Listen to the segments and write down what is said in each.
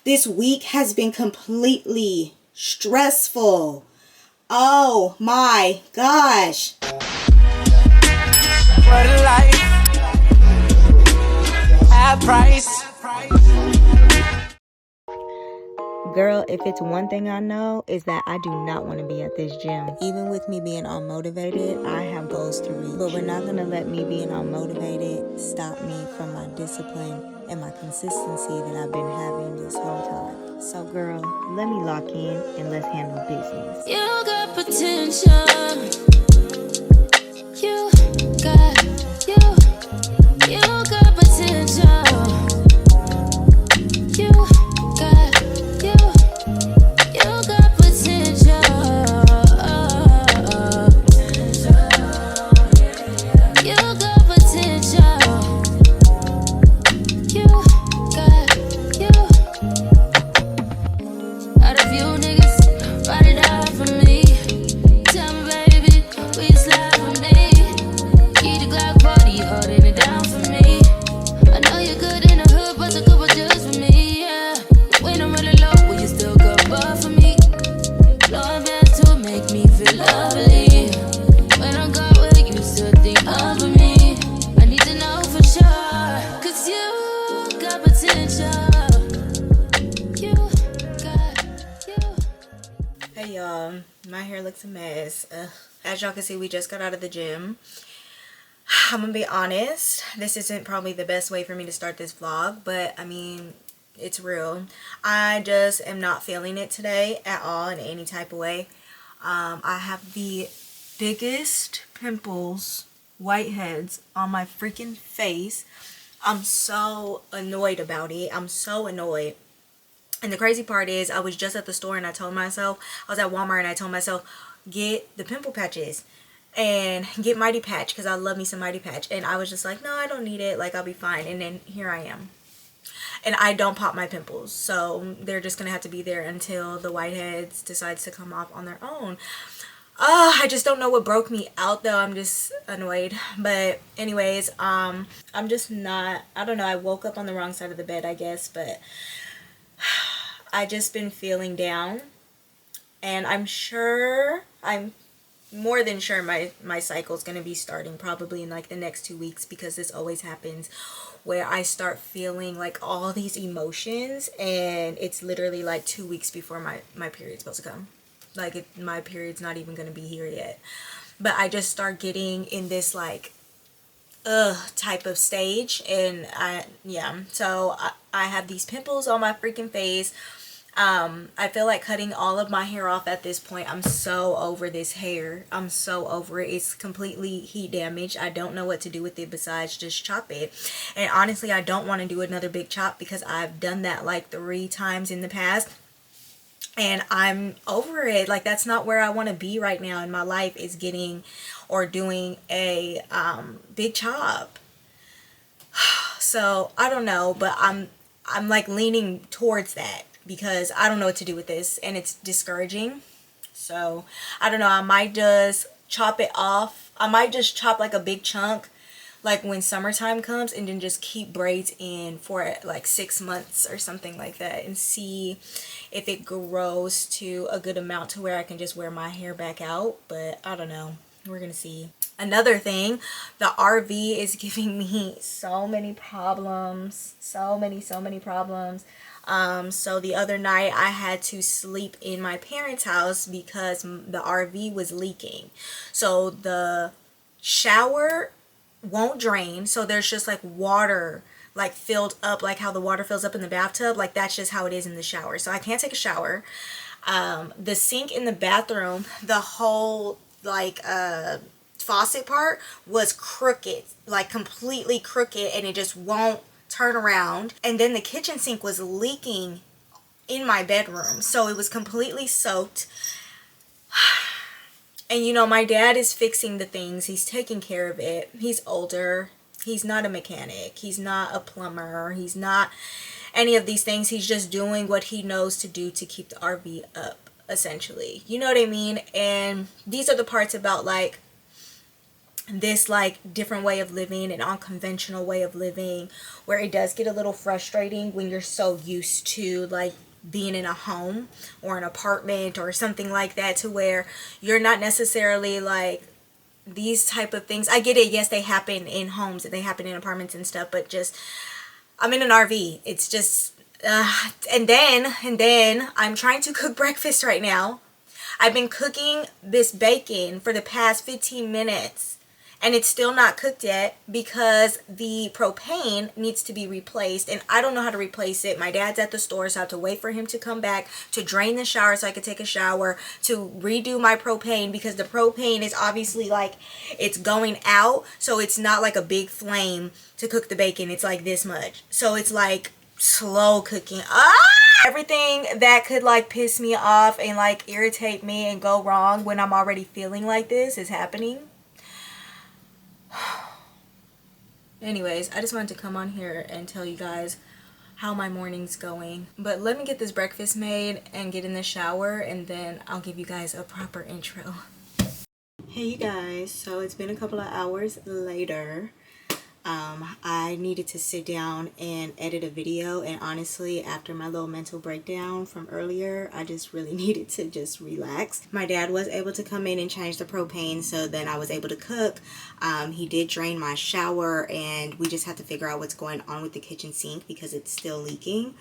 This week has been completely stressful. Oh my gosh. What a life. High price. Girl, if it's one thing I know, is that I do not want to be at this gym. Even with me being unmotivated, I have goals to reach. But we're not going to let me being unmotivated stop me from my discipline and my consistency that I've been having this whole time. So girl, let me lock in and let's handle business. You got potential. You got potential. You got potential. You got potential. You got Out of you niggas, write it out for me. Tell me, baby, will you slide for me? Keep the Glock party, holding it down for me. I know you're good in the hood, but a couple just for me, yeah. When I'm really low, will you still go above for me? Blowing bands to make me feel lovely. When I'm gone, will you still think of me? I need to know for sure, 'cause you got potential. You got Hey y'all, my hair looks a mess. As y'all can see, we just got out of the gym. I'm gonna be honest, this isn't probably the best way for me to start this vlog, but I mean, it's real. I just am not feeling it today at all in any type of way. I have the biggest pimples, whiteheads on my freaking face. I'm so annoyed about it. I'm so annoyed. And the crazy part is, I was just at the store and I told myself, I was at Walmart and I told myself, get the pimple patches and get Mighty Patch because I love me some Mighty Patch. And I was just like, no, I don't need it. Like, I'll be fine. And then here I am. And I don't pop my pimples. So they're just going to have to be there until the whiteheads decides to come off on their own. I just don't know what broke me out though. I'm just annoyed. But anyways, I'm just not, I don't know. I woke up on the wrong side of the bed, I guess. But I just been feeling down, and I'm more than sure my cycle is going to be starting probably in like the next 2 weeks, because this always happens where I start feeling like all these emotions, and it's literally like 2 weeks before my period's supposed to come. Like my period's not even going to be here yet, but I just start getting in this like type of stage, and so I have these pimples on my freaking face. I feel like cutting all of my hair off at this point. I'm so over this hair. I'm so over it. It's completely heat damaged. I don't know what to do with it besides just chop it. And honestly, I don't want to do another big chop because I've done that like 3 times in the past. And I'm over it. Like, that's not where I want to be right now in my life, is getting or doing a big chop. So I don't know, but I'm like leaning towards that because I don't know what to do with this, and it's discouraging. So I don't know, I might just chop it off. I might just chop like a big chunk like when summertime comes, and then just keep braids in for like 6 months or something like that, and see if it grows to a good amount to where I can just wear my hair back out. But I don't know, we're gonna see. Another thing, the RV is giving me so many problems, so many problems. So the other night I had to sleep in my parents' house because the RV was leaking. So the shower won't drain, so there's just like water like filled up, like how the water fills up in the bathtub. Like, that's just how it is in the shower. So I can't take a shower. The sink in the bathroom, the whole like faucet part was crooked, like completely crooked, and it just won't turn around. And then the kitchen sink was leaking in my bedroom, so it was completely soaked. And you know, my dad is fixing the things. He's taking care of it. He's older. He's not a mechanic. He's not a plumber. He's not any of these things. He's just doing what he knows to do to keep the RV up, essentially. You know what I mean? And these are the parts about like this like different way of living, an unconventional way of living, where it does get a little frustrating when you're so used to like being in a home or an apartment or something like that, to where you're not necessarily like these type of things. I get it, yes, they happen in homes and they happen in apartments and stuff, but just I'm in an RV. It's just and then I'm trying to cook breakfast right now. I've been cooking this bacon for the past 15 minutes and it's still not cooked yet because the propane needs to be replaced and I don't know how to replace it. My dad's at the store, so I have to wait for him to come back to drain the shower so I could take a shower, to redo my propane, because the propane is obviously like it's going out, so it's not like a big flame to cook the bacon. It's like this much, so it's like slow cooking. Everything that could like piss me off and like irritate me and go wrong when I'm already feeling like this is happening. Anyways, I just wanted to come on here and tell you guys how my morning's going. But let me get this breakfast made and get in the shower, and then I'll give you guys a proper intro. Hey you guys, so it's been a couple of hours later. I needed to sit down and edit a video, and honestly, after my little mental breakdown from earlier, I just really needed to just relax. My dad was able to come in and change the propane, so then I was able to cook. He did drain my shower, and we just have to figure out what's going on with the kitchen sink because it's still leaking,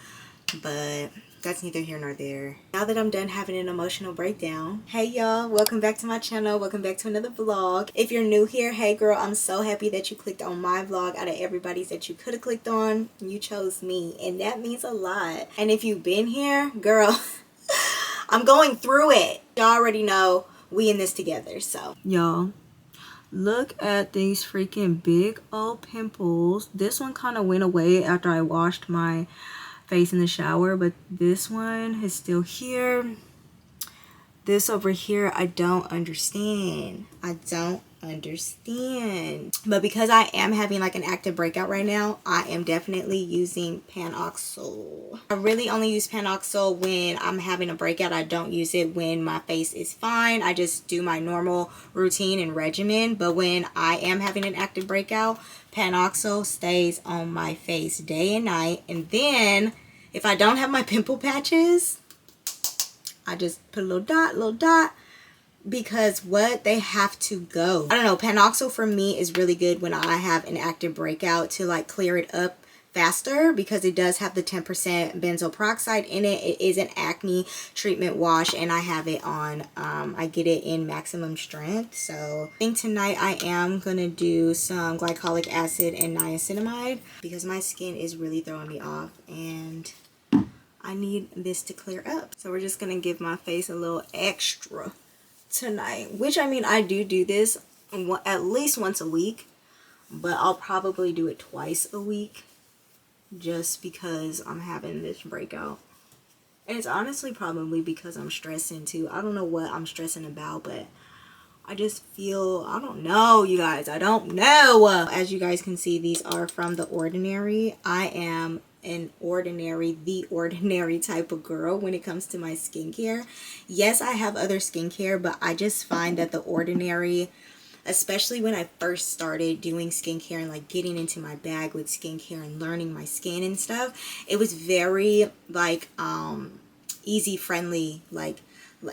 but that's neither here nor there. Now that I'm done having an emotional breakdown, hey y'all, welcome back to my channel. Welcome back to another vlog. If you're new here, hey girl, I'm so happy that you clicked on my vlog. Out of everybody's that you could have clicked on, you chose me, and that means a lot. And if you've been here, girl, I'm going through it. Y'all already know we in this together. So y'all, look at these freaking big old pimples. This one kind of went away after I washed my face in the shower, but this one is still here. This over here, I don't understand. But because I am having like an active breakout right now, I am definitely using Panoxyl. I really only use Panoxyl when I'm having a breakout. I don't use it when my face is fine. I just do my normal routine and regimen. But when I am having an active breakout, Panoxyl stays on my face day and night. And then if I don't have my pimple patches, I just put a little dot, because what, they have to go. I don't know, Panoxyl for me is really good when I have an active breakout to like clear it up faster, because it does have the 10% benzoyl peroxide in it. It is an acne treatment wash, and I have it on I get it in maximum strength. So I think tonight I am gonna do some glycolic acid and niacinamide because my skin is really throwing me off and I need this to clear up. So we're just gonna give my face a little extra tonight, which I mean, I do this at least once a week, but I'll probably do it twice a week just because I'm having this breakout. And it's honestly probably because I'm stressing too. I don't know what I'm stressing about, but I just feel, I don't know, you guys, I don't know. As you guys can see, these are from The Ordinary. I am the ordinary type of girl when it comes to my skincare. Yes, I have other skincare, but I just find that The Ordinary, especially when I first started doing skincare and like getting into my bag with skincare and learning my skin and stuff, it was very like easy friendly. Like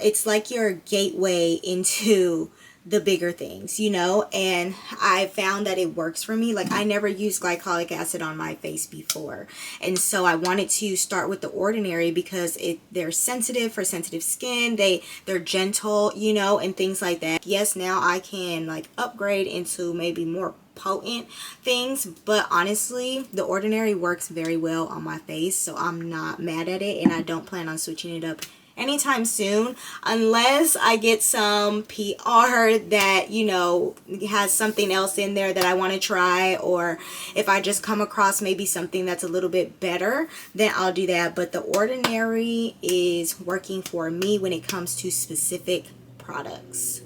it's like your gateway into the bigger things, you know, and I found that it works for me. Like I never used glycolic acid on my face before, and so I wanted to start with The Ordinary because they're sensitive for sensitive skin. They're gentle, you know, and things like that. Yes, now I can like upgrade into maybe more potent things, but honestly, The Ordinary works very well on my face, so I'm not mad at it, and I don't plan on switching it up anytime soon, unless I get some PR that, you know, has something else in there that I want to try, or if I just come across maybe something that's a little bit better, then I'll do that. But The Ordinary is working for me when it comes to specific products.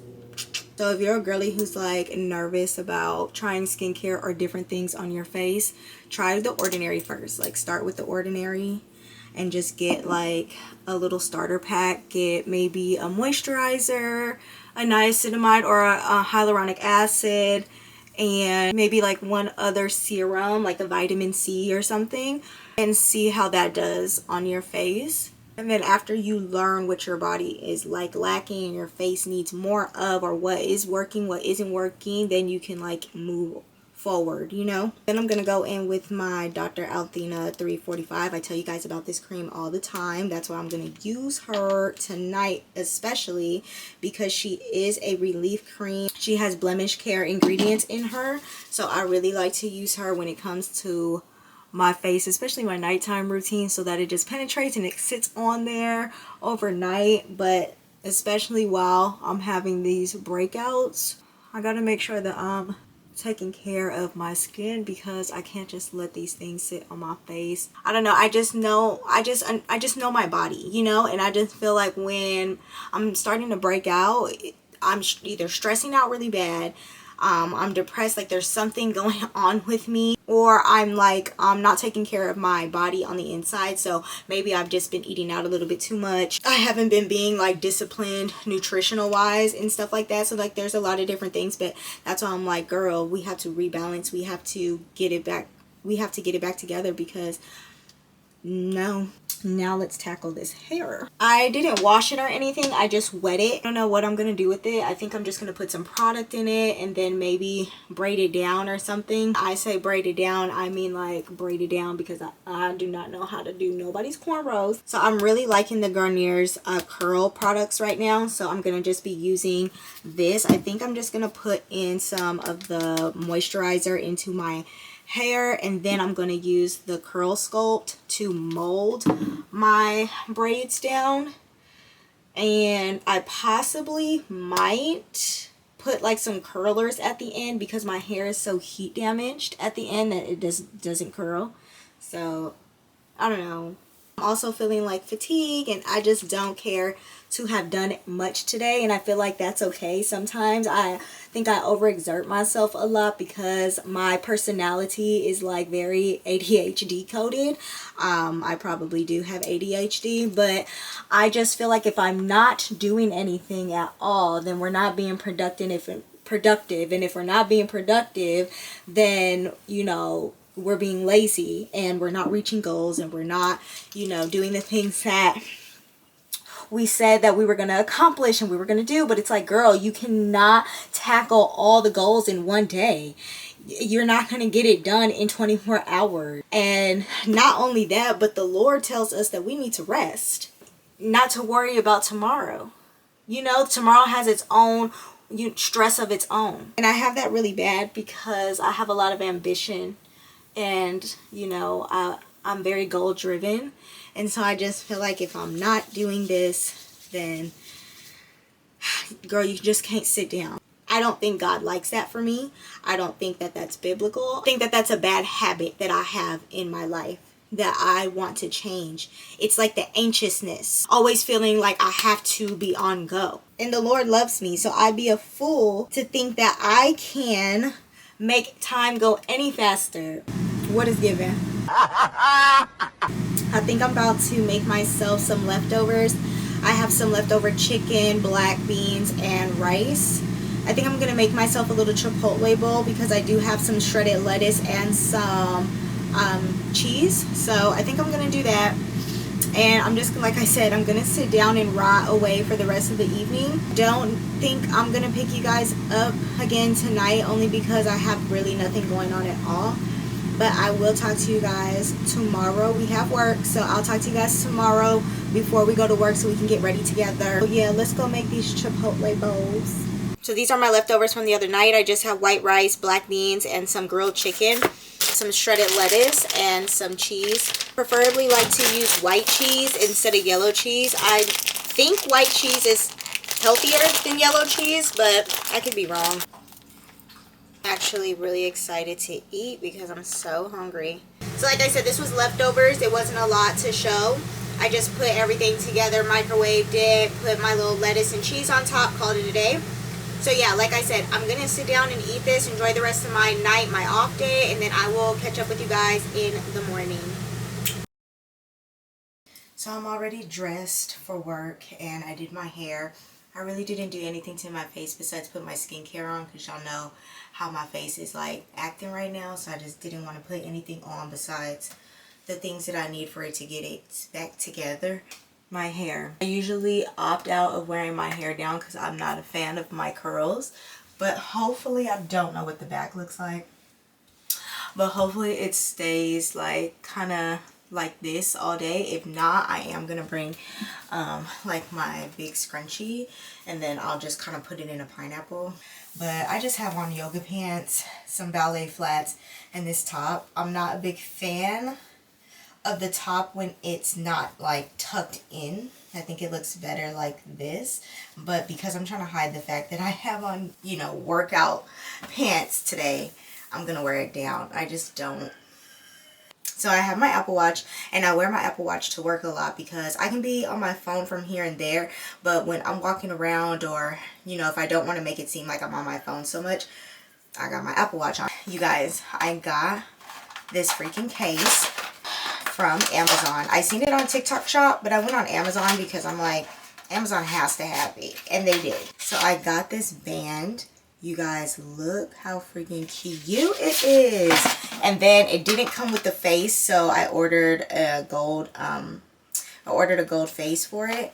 So if you're a girly who's like nervous about trying skincare or different things on your face, try The Ordinary first. Like start with The Ordinary and just get like a little starter pack. Get maybe a moisturizer, a niacinamide or a hyaluronic acid, and maybe like one other serum, like a vitamin C or something, and see how that does on your face. And then after you learn what your body is like lacking and your face needs more of, or what is working, what isn't working, then you can like move forward, you know. Then I'm gonna go in with my Dr. Althena 345. I tell you guys about this cream all the time. That's why I'm gonna use her tonight, especially because she is a relief cream. She has blemish care ingredients in her, so I really like to use her when it comes to my face, especially my nighttime routine, so that it just penetrates and it sits on there overnight. But especially while I'm having these breakouts, I gotta make sure that I'm taking care of my skin, because I can't just let these things sit on my face. I don't know, I just know my body, you know. And I just feel like when I'm starting to break out, I'm either stressing out really bad, I'm depressed, like there's something going on with me, or I'm like not taking care of my body on the inside. So maybe I've just been eating out a little bit too much. I haven't been being like disciplined nutritional wise and stuff like that. So like there's a lot of different things, but that's why I'm like, girl, we have to rebalance, we have to get it back, we have to get it back together, because no. Now let's tackle this hair. I didn't wash it or anything, I just wet it. I don't know what I'm gonna do with it. I think I'm just gonna put some product in it and then maybe braid it down or something. I say braid it down, I mean like braid it down, because I do not know how to do nobody's cornrows. So I'm really liking the Garnier's curl products right now, so I'm gonna just be using this. I think I'm just gonna put in some of the moisturizer into my hair, and then I'm going to use the Curl Sculpt to mold my braids down. And I possibly might put like some curlers at the end, because my hair is so heat damaged at the end that it doesn't curl. So I don't know. I'm also feeling like fatigue, and I just don't care to have done much today, and I feel like that's okay. Sometimes I think I overexert myself a lot, because my personality is like very ADHD coded. I probably do have ADHD, but I just feel like if I'm not doing anything at all, then we're not being productive. And if we're not being productive, then, you know, we're being lazy and we're not reaching goals, and we're not, you know, doing the things that we said that we were going to accomplish and we were going to do. But it's like, girl, you cannot tackle all the goals in one day. You're not going to get it done in 24 hours. And not only that, but the Lord tells us that we need to rest, not to worry about tomorrow. You know, tomorrow has its own stress of its own. And I have that really bad, because I have a lot of ambition, and, you know, I'm very goal driven. And so I just feel like if I'm not doing this, then girl, you just can't sit down. I don't think God likes that for me. I don't think that that's biblical. I think that that's a bad habit that I have in my life that I want to change. It's like the anxiousness, always feeling like I have to be on go. And the Lord loves me, so I'd be a fool to think that I can make time go any faster. What is given? I think I'm about to make myself some leftovers. I have some leftover chicken, black beans, and rice. I think I'm going to make myself a little chipotle bowl, because I do have some shredded lettuce and some cheese. So I think I'm going to do that. And I'm just, like I said, I'm going to sit down and rot away for the rest of the evening. Don't think I'm going to pick you guys up again tonight, only because I have really nothing going on at all. But I will talk to you guys tomorrow. We have work, so I'll talk to you guys tomorrow before we go to work, so we can get ready together. So yeah, let's go make these chipotle bowls. So these are my leftovers from the other night. I just have white rice, black beans, and some grilled chicken, some shredded lettuce, and some cheese. Preferably like to use white cheese instead of yellow cheese. I think white cheese is healthier than yellow cheese, but I could be wrong. I'm actually really excited to eat because I'm so hungry. So like I said, this was leftovers. It wasn't a lot to show. I just put everything together, microwaved it, put my little lettuce and cheese on top, called it a day. So yeah, like I said, I'm going to sit down and eat this, enjoy the rest of my night, my off day, and then I will catch up with you guys in the morning. So I'm already dressed for work, and I did my hair. I really didn't do anything to my face besides put my skincare on, because y'all know how my face is like acting right now. So I just didn't want to put anything on besides the things that I need for it to get it back together. My hair. I usually opt out of wearing my hair down because I'm not a fan of my curls. But hopefully, I don't know what the back looks like. But hopefully it stays like kind of like this all day. If not, I am gonna bring like my big scrunchie, and then I'll just kind of put it in a pineapple. But I just have on yoga pants, some ballet flats, and this top. I'm not a big fan of the top when it's not like tucked in. I think it looks better like this, but because I'm trying to hide the fact that I have on, you know, workout pants today, I'm gonna wear it down. I just don't. So I have my Apple Watch, and I wear my Apple Watch to work a lot because I can be on my phone from here and there, but when I'm walking around, or, you know, if I don't want to make it seem like I'm on my phone so much, I got my Apple Watch on. You guys, I got this freaking case from Amazon. I seen it on TikTok Shop, but I went on Amazon because I'm like, Amazon has to have it, and they did. So I got this band. You guys, look how freaking cute it is. And then it didn't come with the face, so I ordered a gold face for it.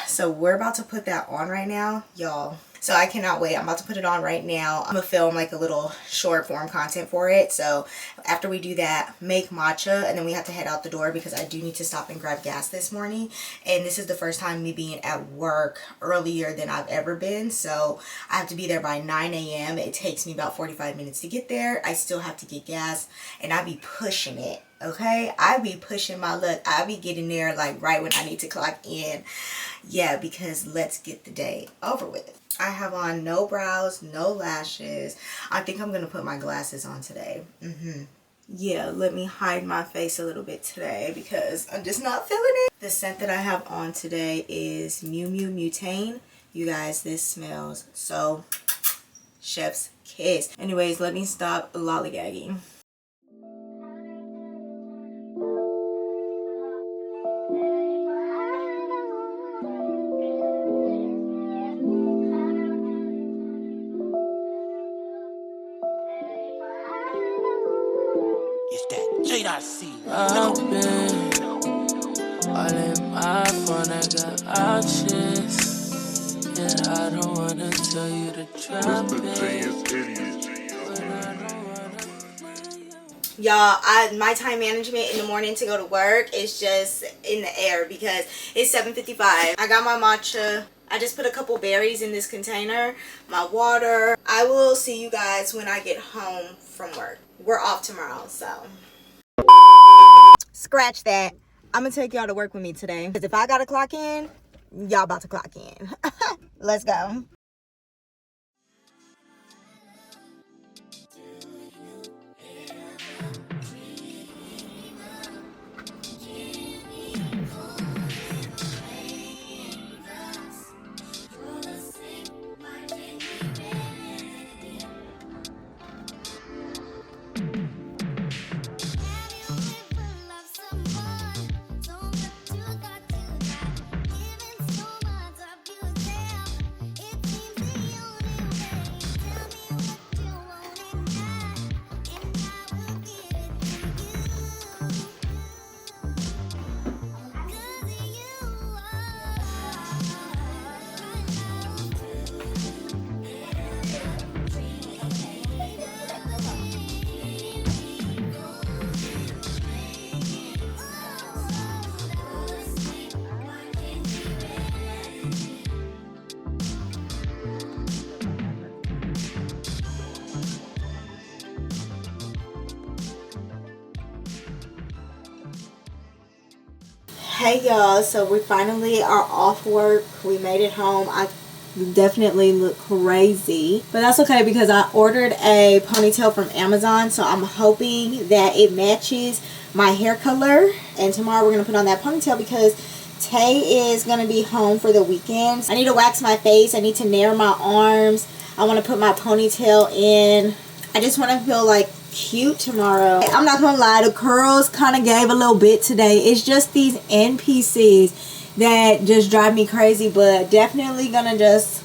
So we're about to put that on right now, y'all. So I cannot wait. I'm about to put it on right now. I'm gonna film like a little short form content for it. So after we do that, make matcha, and then we have to head out the door because I do need to stop and grab gas this morning. And this is the first time me being at work earlier than I've ever been. So I have to be there by 9 a.m. It takes me about 45 minutes to get there. I still have to get gas, and I be pushing it. Okay, I be pushing my luck. I be getting there like right when I need to clock in. Yeah, because let's get the day over with. I have on no brows, no lashes. I think I'm gonna put my glasses on today. Yeah, let me hide my face a little bit today because I'm just not feeling it. The scent that I have on today is Miu Miu Mutane. You guys, this smells so chef's kiss. Anyways, let me stop lollygagging. It's that JC. I've been all in my phone, I got options. Yeah, I don't wanna tell you to drop it. Y'all, my time management in the morning to go to work is just in the air because it's 7:55. I got my matcha. I just put a couple berries in this container, my water. I will see you guys when I get home from work. We're off tomorrow, so. Scratch that. I'm gonna take y'all to work with me today. Because if I gotta clock in, y'all about to clock in. Let's go. Hey y'all, so we finally are off work. We made it home. I definitely look crazy, but that's okay because I ordered a ponytail from Amazon, so I'm hoping that it matches my hair color. And tomorrow we're gonna put on that ponytail because Tay is gonna be home for the weekend. I need to wax my face. I need to nail my arms. I want to put my ponytail in. I just want to feel like cute tomorrow. I'm not gonna lie, the curls kind of gave a little bit today. It's just these end pieces that just drive me crazy, but definitely gonna just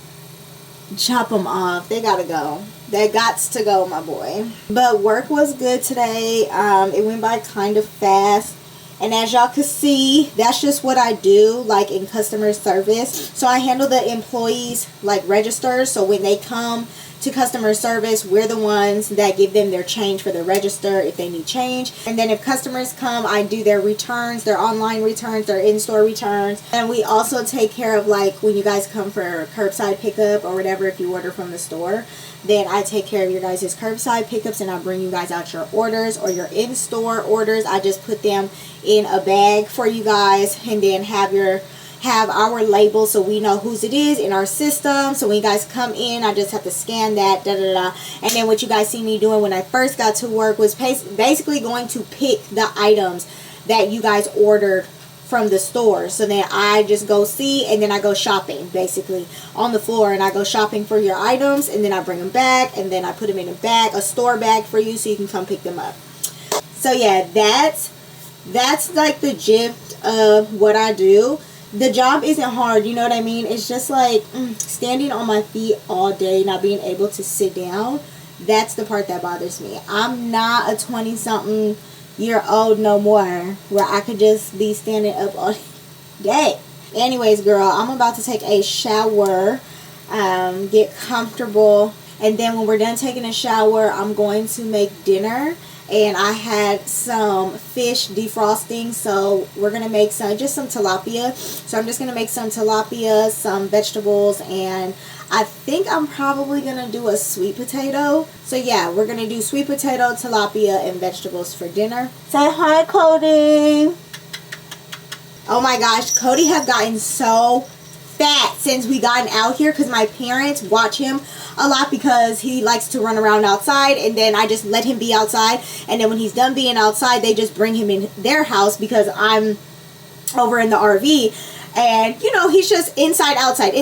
chop them off. They gotta go. That gots to go, my boy. But work was good today. It went by kind of fast. And as y'all can see, that's just what I do, like in customer service. So I handle the employees like registers. So when they come to customer service, we're the ones that give them their change for the register if they need change. And then if customers come, I do their returns, their online returns, their in-store returns. And we also take care of, like, when you guys come for curbside pickup or whatever, if you order from the store, then I take care of your guys' curbside pickups, and I bring you guys out your orders or your in-store orders. I just put them in a bag for you guys, and then have our label so we know whose it is in our system. So when you guys come in, I just have to scan that, and then what you guys see me doing when I first got to work was basically going to pick the items that you guys ordered from the store. So then I just go see, and then I go shopping basically on the floor, and I go shopping for your items, and then I bring them back, and then I put them in a store bag for you so you can come pick them up. So yeah, that's like the gist of what I do. The job isn't hard, you know what I mean? It's just like standing on my feet all day, not being able to sit down. That's the part that bothers me. I'm not a 20-something-year-old no more, where I could just be standing up all day. Anyways, girl, I'm about to take a shower, get comfortable, and then when we're done taking a shower, I'm going to make dinner. And I had some fish defrosting, so we're going to make just some tilapia. So I'm just going to make some tilapia, some vegetables, and I think I'm probably going to do a sweet potato. So yeah, we're going to do sweet potato, tilapia, and vegetables for dinner. Say hi, Cody. Oh my gosh, Cody has gotten so fat since we gotten out here, because my parents watch him a lot because he likes to run around outside, and then I just let him be outside, and then when he's done being outside, they just bring him in their house because I'm over in the RV, and you know, he's just inside outside.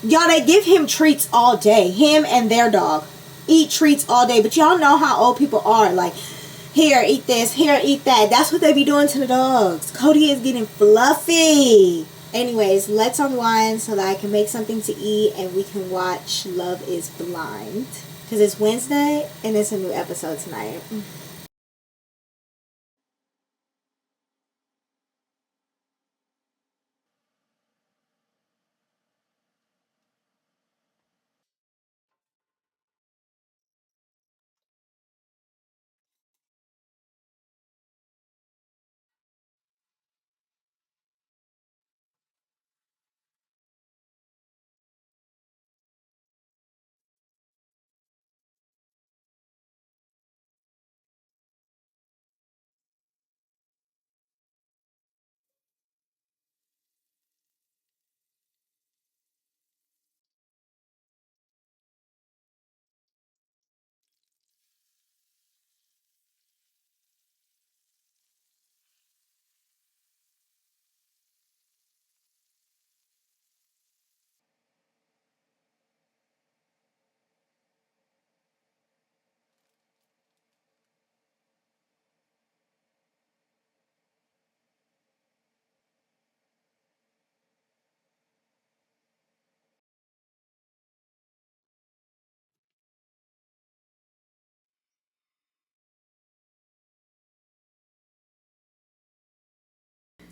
Y'all, they give him treats all day, him and their dog eat treats all day, but y'all know how old people are, like, here, eat this, here, eat that. That's what they be doing to the dogs. Cody is getting fluffy. Anyways, let's unwind so that I can make something to eat and we can watch Love is Blind. Because it's Wednesday and it's a new episode tonight.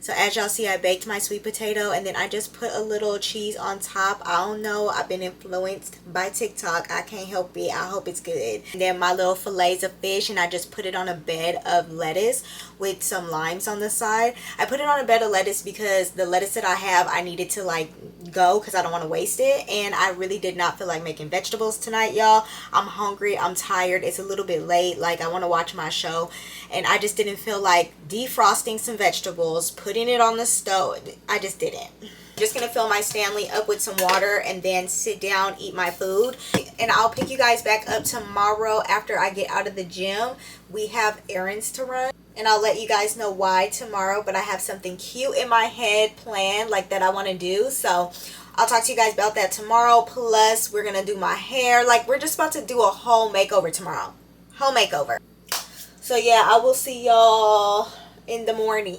So as y'all see, I baked my sweet potato, and then I just put a little cheese on top. I don't know, I've been influenced by TikTok. I can't help it. I hope it's good. And then my little fillets of fish, and I just put it on a bed of lettuce with some limes on the side. I put it on a bed of lettuce because the lettuce that I have, I needed to like go because I don't want to waste it, and I really did not feel like making vegetables tonight, y'all. I'm hungry, I'm tired, it's a little bit late, like I want to watch my show, and I just didn't feel like defrosting some vegetables, putting it on the stove. I just didn't. Just gonna fill my Stanley up with some water and then sit down, eat my food, and I'll pick you guys back up tomorrow after I get out of the gym. We have errands to run, and I'll let you guys know why tomorrow, but I have something cute in my head planned, like that I want to do, so I'll talk to you guys about that tomorrow. Plus we're gonna do my hair, like we're just about to do a whole makeover tomorrow. Whole makeover. So yeah, I will see y'all in the morning.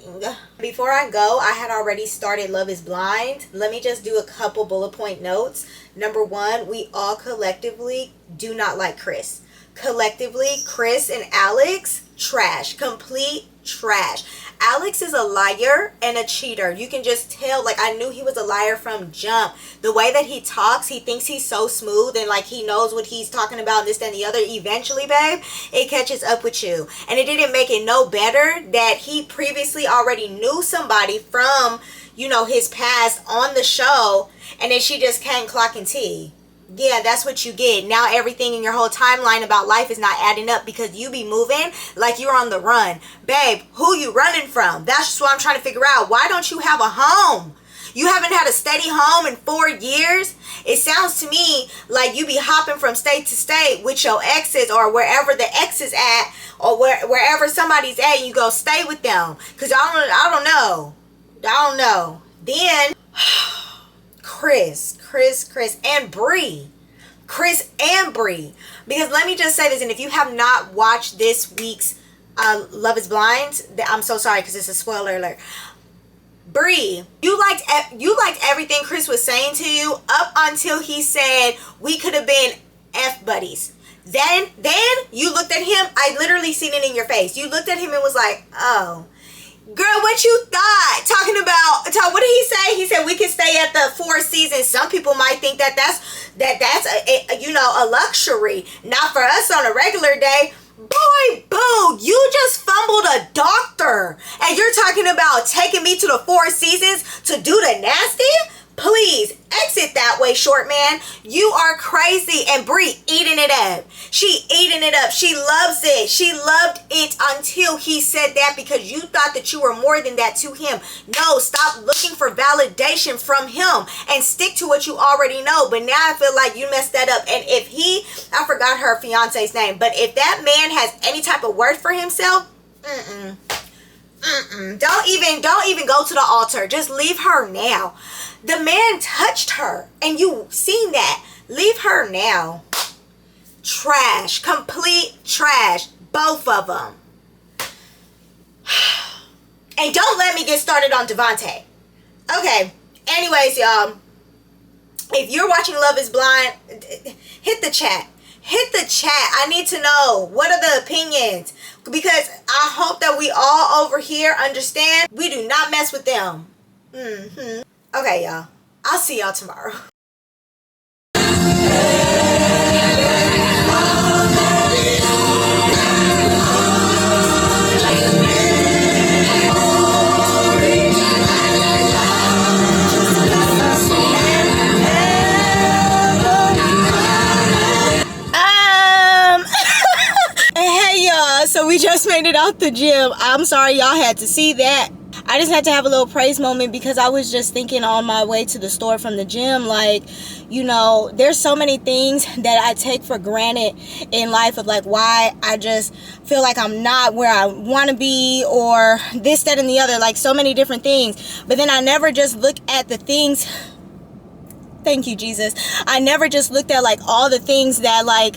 Before I go, I had already started Love is Blind. Let me just do a couple bullet point notes. Number one, we all collectively do not like Chris. Collectively, Chris and Alex, trash. Complete trash. Alex is a liar and a cheater. You can just tell, like, I knew he was a liar from jump. The way that he talks, he thinks he's so smooth and like he knows what he's talking about, this, that, and the other. Eventually, babe, it catches up with you. And it didn't make it no better that he previously already knew somebody from, you know, his past on the show, and then she just can't clock and tea. Yeah, that's what you get. Now everything in your whole timeline about life is not adding up because you be moving like you're on the run. Babe, who you running from? That's just what I'm trying to figure out. Why don't you have a home? You haven't had a steady home in 4 years? It sounds to me like you be hopping from state to state with your exes or wherever the ex is at, or wherever somebody's at, and you go stay with them. Because I don't know. Then Chris and Bree. Chris and Bree. Because let me just say this, and if you have not watched this week's Love is Blind, I'm so sorry because it's a spoiler alert. Bree, you liked everything Chris was saying to you up until he said we could have been F buddies. Then you looked at him. I literally seen it in your face. You looked at him and was like, oh. Girl, what you thought? Talking about, what did he say? He said we can stay at the 4 seasons. Some people might think that's a luxury. Not for us on a regular day. Boy, boo, you just fumbled a doctor. And you're talking about taking me to the 4 seasons to do the nasty? Please, exit that way, short man. You are crazy. And Bree eating it up. She eating it up. She loves it. She loved it until he said that because you thought that you were more than that to him. No, stop looking for validation from him and stick to what you already know. But now I feel like you messed that up. And if I forgot her fiance's name, but if that man has any type of word for himself, don't even go to the altar. Just leave her now. The man touched her and you seen that. Leave her now. Trash. Complete trash. Both of them. And don't let me get started on Devontae. Okay. Anyways, y'all. If you're watching Love is Blind, hit the chat. Hit the chat. I need to know, what are the opinions? Because I hope that we all over here understand we do not mess with them. Okay, y'all. I'll see y'all tomorrow. Hey y'all, so we just made it out the gym. I'm sorry y'all had to see that. I just had to have a little praise moment because I was just thinking on my way to the store from the gym, like, you know, there's so many things that I take for granted in life of like why I just feel like I'm not where I want to be or this, that, and the other, like so many different things. But then I never just look at the things. Thank you, Jesus. I never just looked at like all the things that like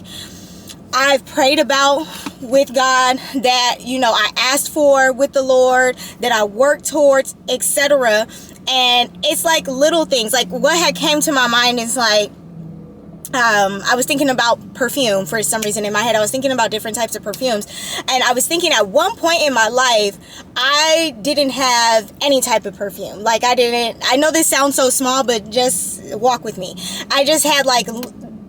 I've prayed about with God, that, you know, I asked for with the Lord, that I worked towards, etc. And it's like little things. Like what had came to my mind is like, I was thinking about perfume for some reason in my head. I was thinking about different types of perfumes. And I was thinking at one point in my life, I didn't have any type of perfume. Like I know this sounds so small, but just walk with me. I just had like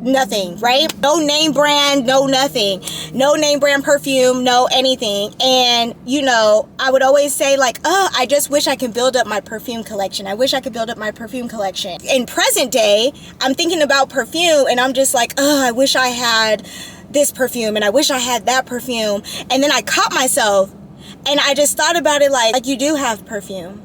nothing, right? No name brand, no nothing. No name brand perfume, no anything. And, you know, I would always say like, oh, I just wish I could build up my perfume collection. I wish I could build up my perfume collection. In present day, I'm thinking about perfume and I'm just like, oh, I wish I had this perfume and I wish I had that perfume. And then I caught myself and I just thought about it like you do have perfume.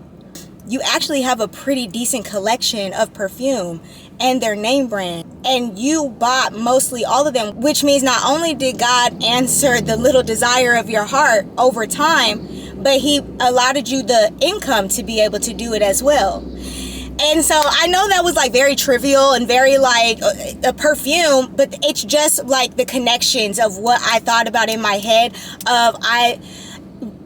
You actually have a pretty decent collection of perfume and their name brand, and you bought mostly all of them, which means not only did God answer the little desire of your heart over time, but he allotted you the income to be able to do it as well. And so I know that was like very trivial and very like a perfume, but it's just like the connections of what I thought about in my head of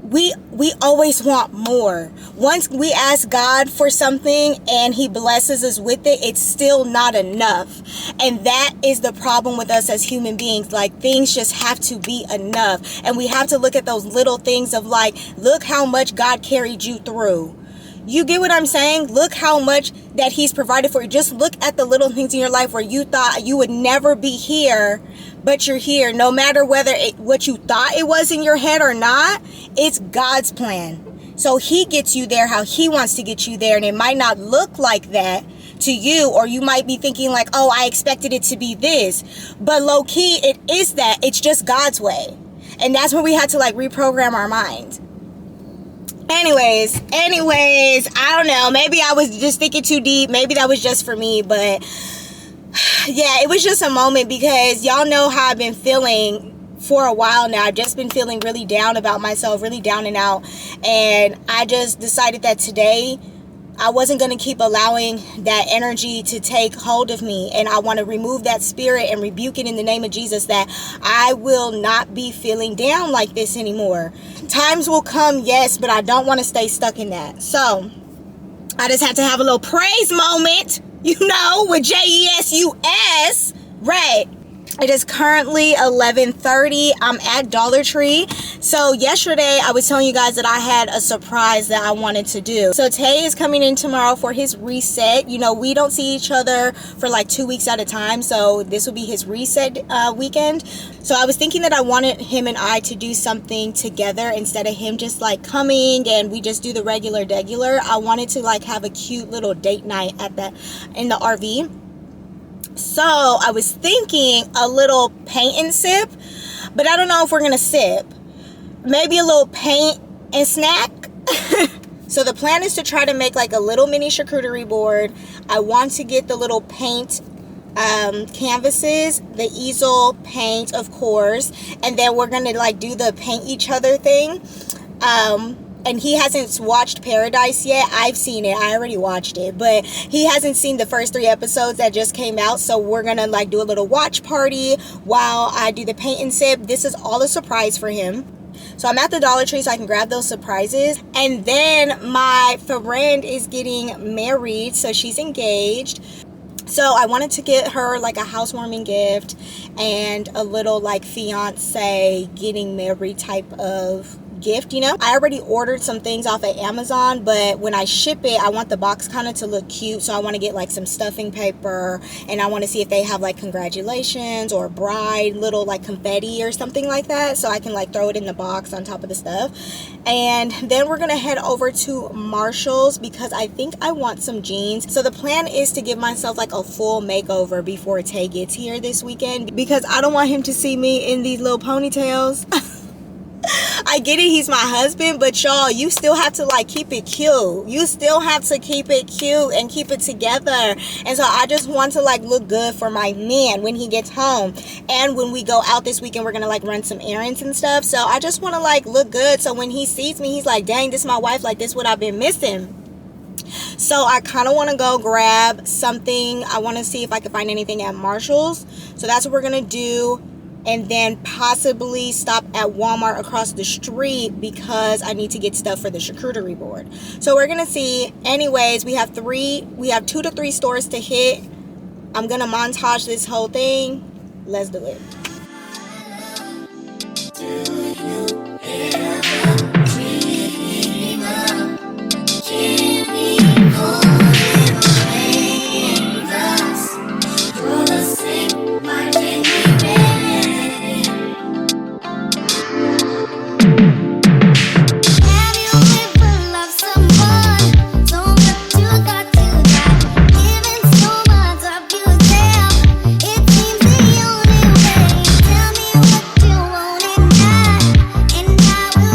we we always want more. Once we ask God for something and he blesses us with it, it's still not enough. And that is the problem with us as human beings. Like, things just have to be enough. And we have to look at those little things of like, look how much God carried you through. You get what I'm saying? Look how much that he's provided for you. Just look at the little things in your life where you thought you would never be here, but you're here. No matter whether what you thought it was in your head or not, it's God's plan. So he gets you there how he wants to get you there. And it might not look like that to you, or you might be thinking like, oh, I expected it to be this. But low key, it is that. It's just God's way. And that's where we had to like reprogram our minds. Anyways, I don't know. Maybe I was just thinking too deep. Maybe that was just for me. But yeah, it was just a moment because y'all know how I've been feeling for a while now. I've just been feeling really down about myself, really down and out. And I just decided that today I wasn't going to keep allowing that energy to take hold of me. And I want to remove that spirit and rebuke it in the name of Jesus, that I will not be feeling down like this anymore. Times will come, yes, but I don't want to stay stuck in that. So I just had to have a little praise moment, with JESUS, right? It is currently 11:30. I'm at Dollar Tree. So yesterday I was telling you guys that I had a surprise that I wanted to do. So Tay is coming in tomorrow for his reset. We don't see each other for like 2 weeks at a time. So this will be his reset weekend. So I was thinking that I wanted him and I to do something together instead of him just like coming and we just do the regular. I wanted to like have a cute little date night in the RV. So I was thinking a little paint and sip, but I don't know if we're going to sip. Maybe a little paint and snack. So the plan is to try to make like a little mini charcuterie board. I want to get the little paint canvases, the easel paint, of course. And then we're going to like do the paint each other thing. And he hasn't watched Paradise yet. I've seen it. I already watched it. But he hasn't seen the first 3 episodes that just came out. So we're going to like do a little watch party while I do the paint and sip. This is all a surprise for him. So I'm at the Dollar Tree so I can grab those surprises. And then my friend is getting married. So she's engaged. So I wanted to get her like a housewarming gift and a little like fiance getting married type of gift. I already ordered some things off of Amazon, but when I ship it, I want the box kind of to look cute. So I want to get like some stuffing paper, and I want to see if they have like congratulations or bride little like confetti or something like that, so I can like throw it in the box on top of the stuff. And then we're gonna head over to Marshall's because I think I want some jeans. So the plan is to give myself like a full makeover before Tay gets here this weekend, because I don't want him to see me in these little ponytails. I get it, he's my husband, but y'all, you still have to like keep it cute. You still have to keep it cute and keep it together. And so I just want to like look good for my man when he gets home. And when we go out this weekend, we're gonna like run some errands and stuff. So I just want to like look good, so when he sees me, he's like, dang, this is my wife. Like, this is what I've been missing. So I kind of want to go grab something. I want to see if I can find anything at Marshall's. So that's what we're gonna do. And then possibly stop at Walmart across the street because I need to get stuff for the charcuterie board. So we're going to see. Anyways, we have 2 to 3 stores to hit. I'm going to montage this whole thing. Let's do it. And I will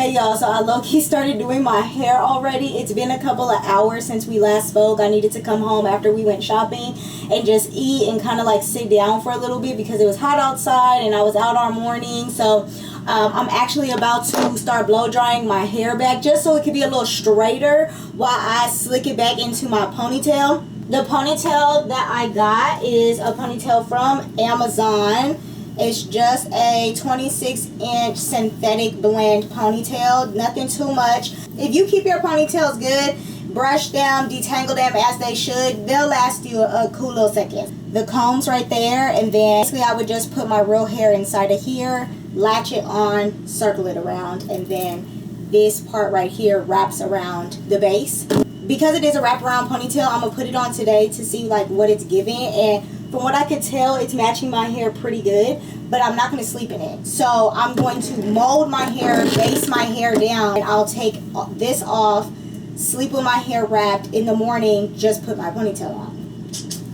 Hey y'all, so I low-key started doing my hair already. It's been a couple of hours since we last spoke. I needed to come home after we went shopping and just eat and kind of like sit down for a little bit because it was hot outside and I was out all morning. So I'm actually about to start blow drying my hair back just so it can be a little straighter while I slick it back into my ponytail. The ponytail that I got is a ponytail from Amazon. It's just a 26-inch synthetic blend ponytail. Nothing too much. If you keep your ponytails good, brush them, detangle them as they should, they'll last you a cool little second. The comb's right there, and then basically I would just put my real hair inside of here, latch it on, circle it around, and then this part right here wraps around the base. Because it is a wraparound ponytail, I'm going to put it on today to see like what it's giving, and from what I could tell, it's matching my hair pretty good, but I'm not going to sleep in it. So I'm going to mold my hair, base my hair down, and I'll take this off, sleep with my hair wrapped. In the morning, just put my ponytail on.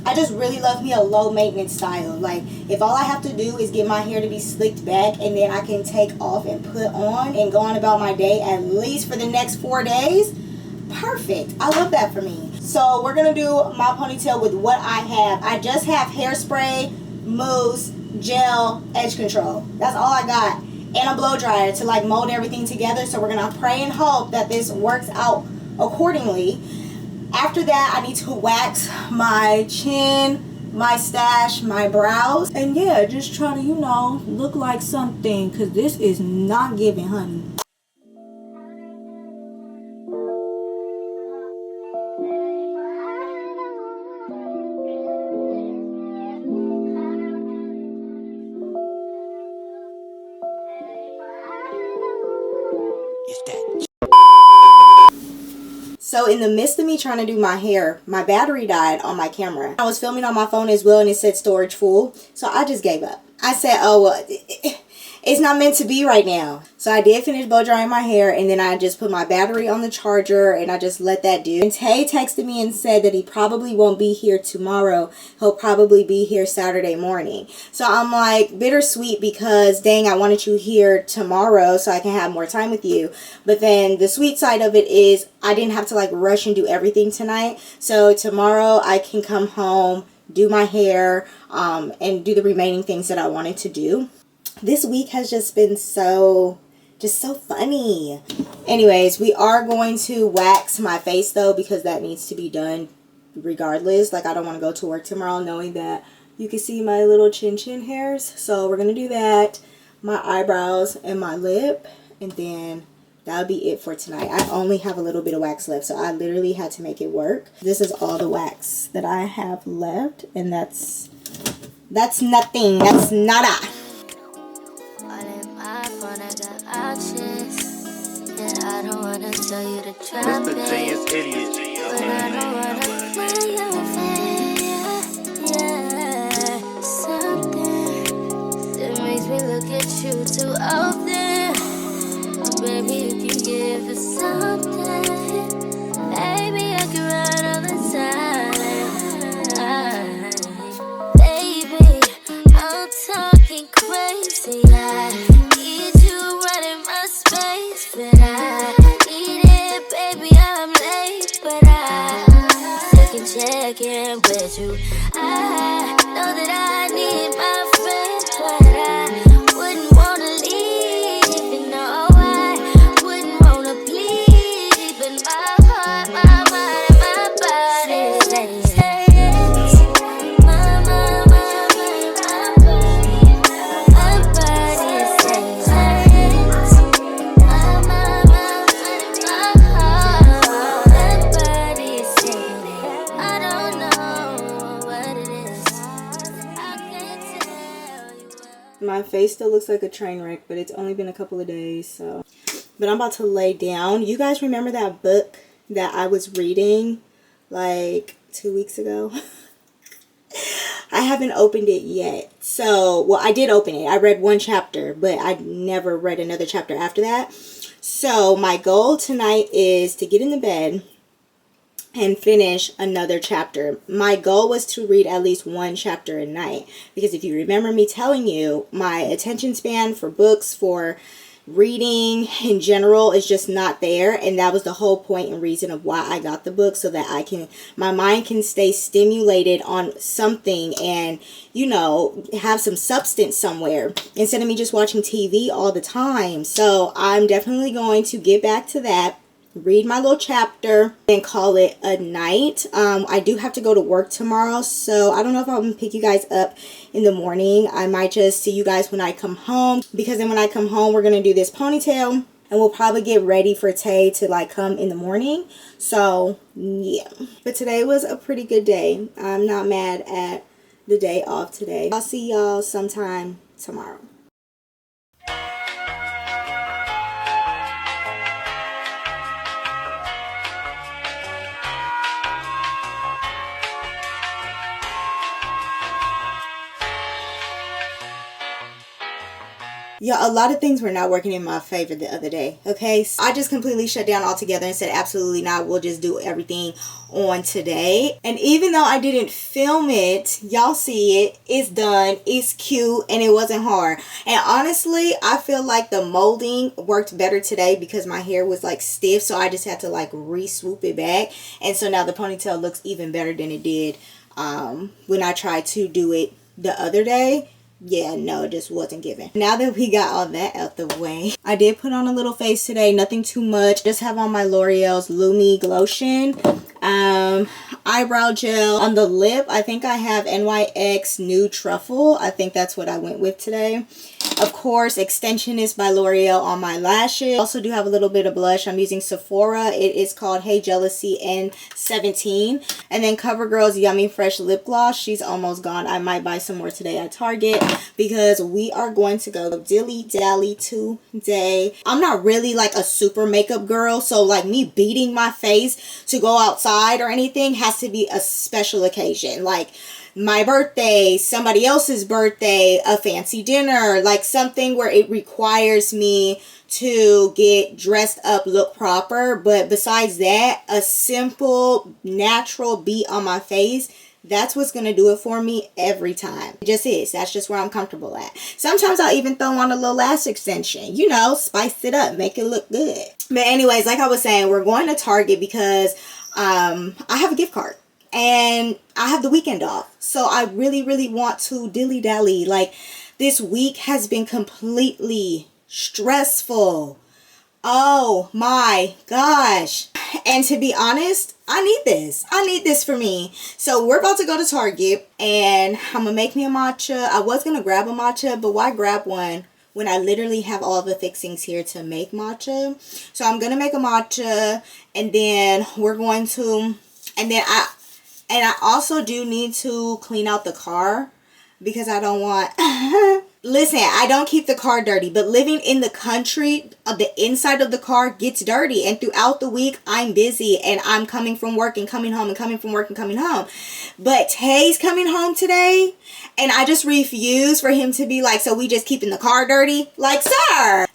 I just really love me a low maintenance style. Like, if all I have to do is get my hair to be slicked back and then I can take off and put on and go on about my day at least for the next 4 days, perfect. I love that for me. So we're gonna do my ponytail with what I have. I just have hairspray, mousse, gel, edge control. That's all I got, and a blow dryer to like mold everything together. So we're gonna pray and hope that this works out accordingly. After that, I need to wax my chin, my stash, my brows, and yeah, just try to, you know, look like something, because this is not giving, honey. So in the midst of me trying to do my hair, my battery died on my camera. I was filming on my phone as well and it said storage full. So I just gave up. I said, oh, well, it's not meant to be right now. So I did finish blow drying my hair, and then I just put my battery on the charger and I just let that do. And Tay texted me and said that he probably won't be here tomorrow. He'll probably be here Saturday morning. So I'm like bittersweet because dang, I wanted you here tomorrow so I can have more time with you. But then the sweet side of it is I didn't have to like rush and do everything tonight. So tomorrow I can come home, do my hair, and do the remaining things that I wanted to do. This week has just been so funny. Anyways, we are going to wax my face though, because that needs to be done regardless. Like, I don't want to go to work tomorrow knowing that you can see my little chin hairs. So we're going to do that, my eyebrows and my lip, and then that'll be it for tonight. I only have a little bit of wax left, so I literally had to make it work. This is all the wax that I have left, and that's nothing. That's nada. I don't wanna tell you to drop it, but I don't wanna play your face. Yeah, something that makes me look at you too often. Baby, if you give us something, baby, I can ride all the time. Baby, I'm talking crazy. I need you running my space, but I need it, baby, I'm late, but I check in with you. I know that I need my friend, but I wouldn't wanna leave, you know, I wouldn't wanna bleed, but my heart, my mind, and my body say yes. My body says yes. My heart, my body says yes. I don't know what it is. I can't tell you what. My face still looks like a train wreck, but it's only been a couple of days, so. But I'm about to lay down. You guys remember that book that I was reading like 2 weeks ago? I haven't opened it yet. So, well, I did open it. I read one chapter, but I never read another chapter after that. So my goal tonight is to get in the bed and finish another chapter. My goal was to read at least one chapter a night, because if you remember me telling you, my attention span for books, for reading in general is just not there, and that was the whole point and reason of why I got the book, so that my mind can stay stimulated on something and, you know, have some substance somewhere instead of me just watching TV all the time. So I'm definitely going to get back to that, read my little chapter, and call it a night. I do have to go to work tomorrow, so I don't know if I'm gonna pick you guys up in the morning. I might just see you guys when I come home, because then when I come home, we're gonna do this ponytail, and we'll probably get ready for Tay to like come in the morning. So yeah, but today was a pretty good day. I'm not mad at the day off today. I'll see y'all sometime tomorrow. Yeah, a lot of things were not working in my favor the other day, okay? So I just completely shut down altogether and said, absolutely not, we'll just do everything on today. And even though I didn't film it, y'all see it, it's done, it's cute, and it wasn't hard. And honestly, I feel like the molding worked better today because my hair was like stiff, so I just had to like re-swoop it back. And so now the ponytail looks even better than it did when I tried to do it the other day. Yeah, no, it just wasn't given. Now that we got all that out the way, I did put on a little face today, nothing too much. Just have on my L'Oreal's Lumi Glotion, eyebrow gel. On the lip, I think I have NYX Nude Truffle. I think that's what I went with today. Of course, Extensionist by L'Oreal on my lashes. Also do have a little bit of blush. I'm using Sephora. It is called Hey Jealousy N17. And then CoverGirl's Yummy Fresh Lip Gloss. She's almost gone. I might buy some more today at Target because we are going to go dilly dally today. I'm not really like a super makeup girl, so like me beating my face to go outside or anything has to be a special occasion. Like my birthday, somebody else's birthday, a fancy dinner, like something where it requires me to get dressed up, look proper. But besides that, a simple natural beat on my face, that's what's going to do it for me every time. It just is. That's just where I'm comfortable at. Sometimes I'll even throw on a little lash extension, you know, spice it up, make it look good. But anyways, like I was saying, we're going to Target because I have a gift card. And I have the weekend off. So I really, really want to dilly-dally. Like, this week has been completely stressful. Oh my gosh. And to be honest, I need this. I need this for me. So we're about to go to Target and I'm going to make me a matcha. I was going to grab a matcha, but why grab one when I literally have all the fixings here to make matcha? So I'm going to make a matcha, and then we're going to, and I also do need to clean out the car because I don't want... Listen, I don't keep the car dirty, but living in the country, the inside of the car gets dirty. And throughout the week, I'm busy and I'm coming from work and coming home and coming from work and coming home. But Tay's coming home today and I just refuse for him to be like, so we just keeping the car dirty? Like, sir,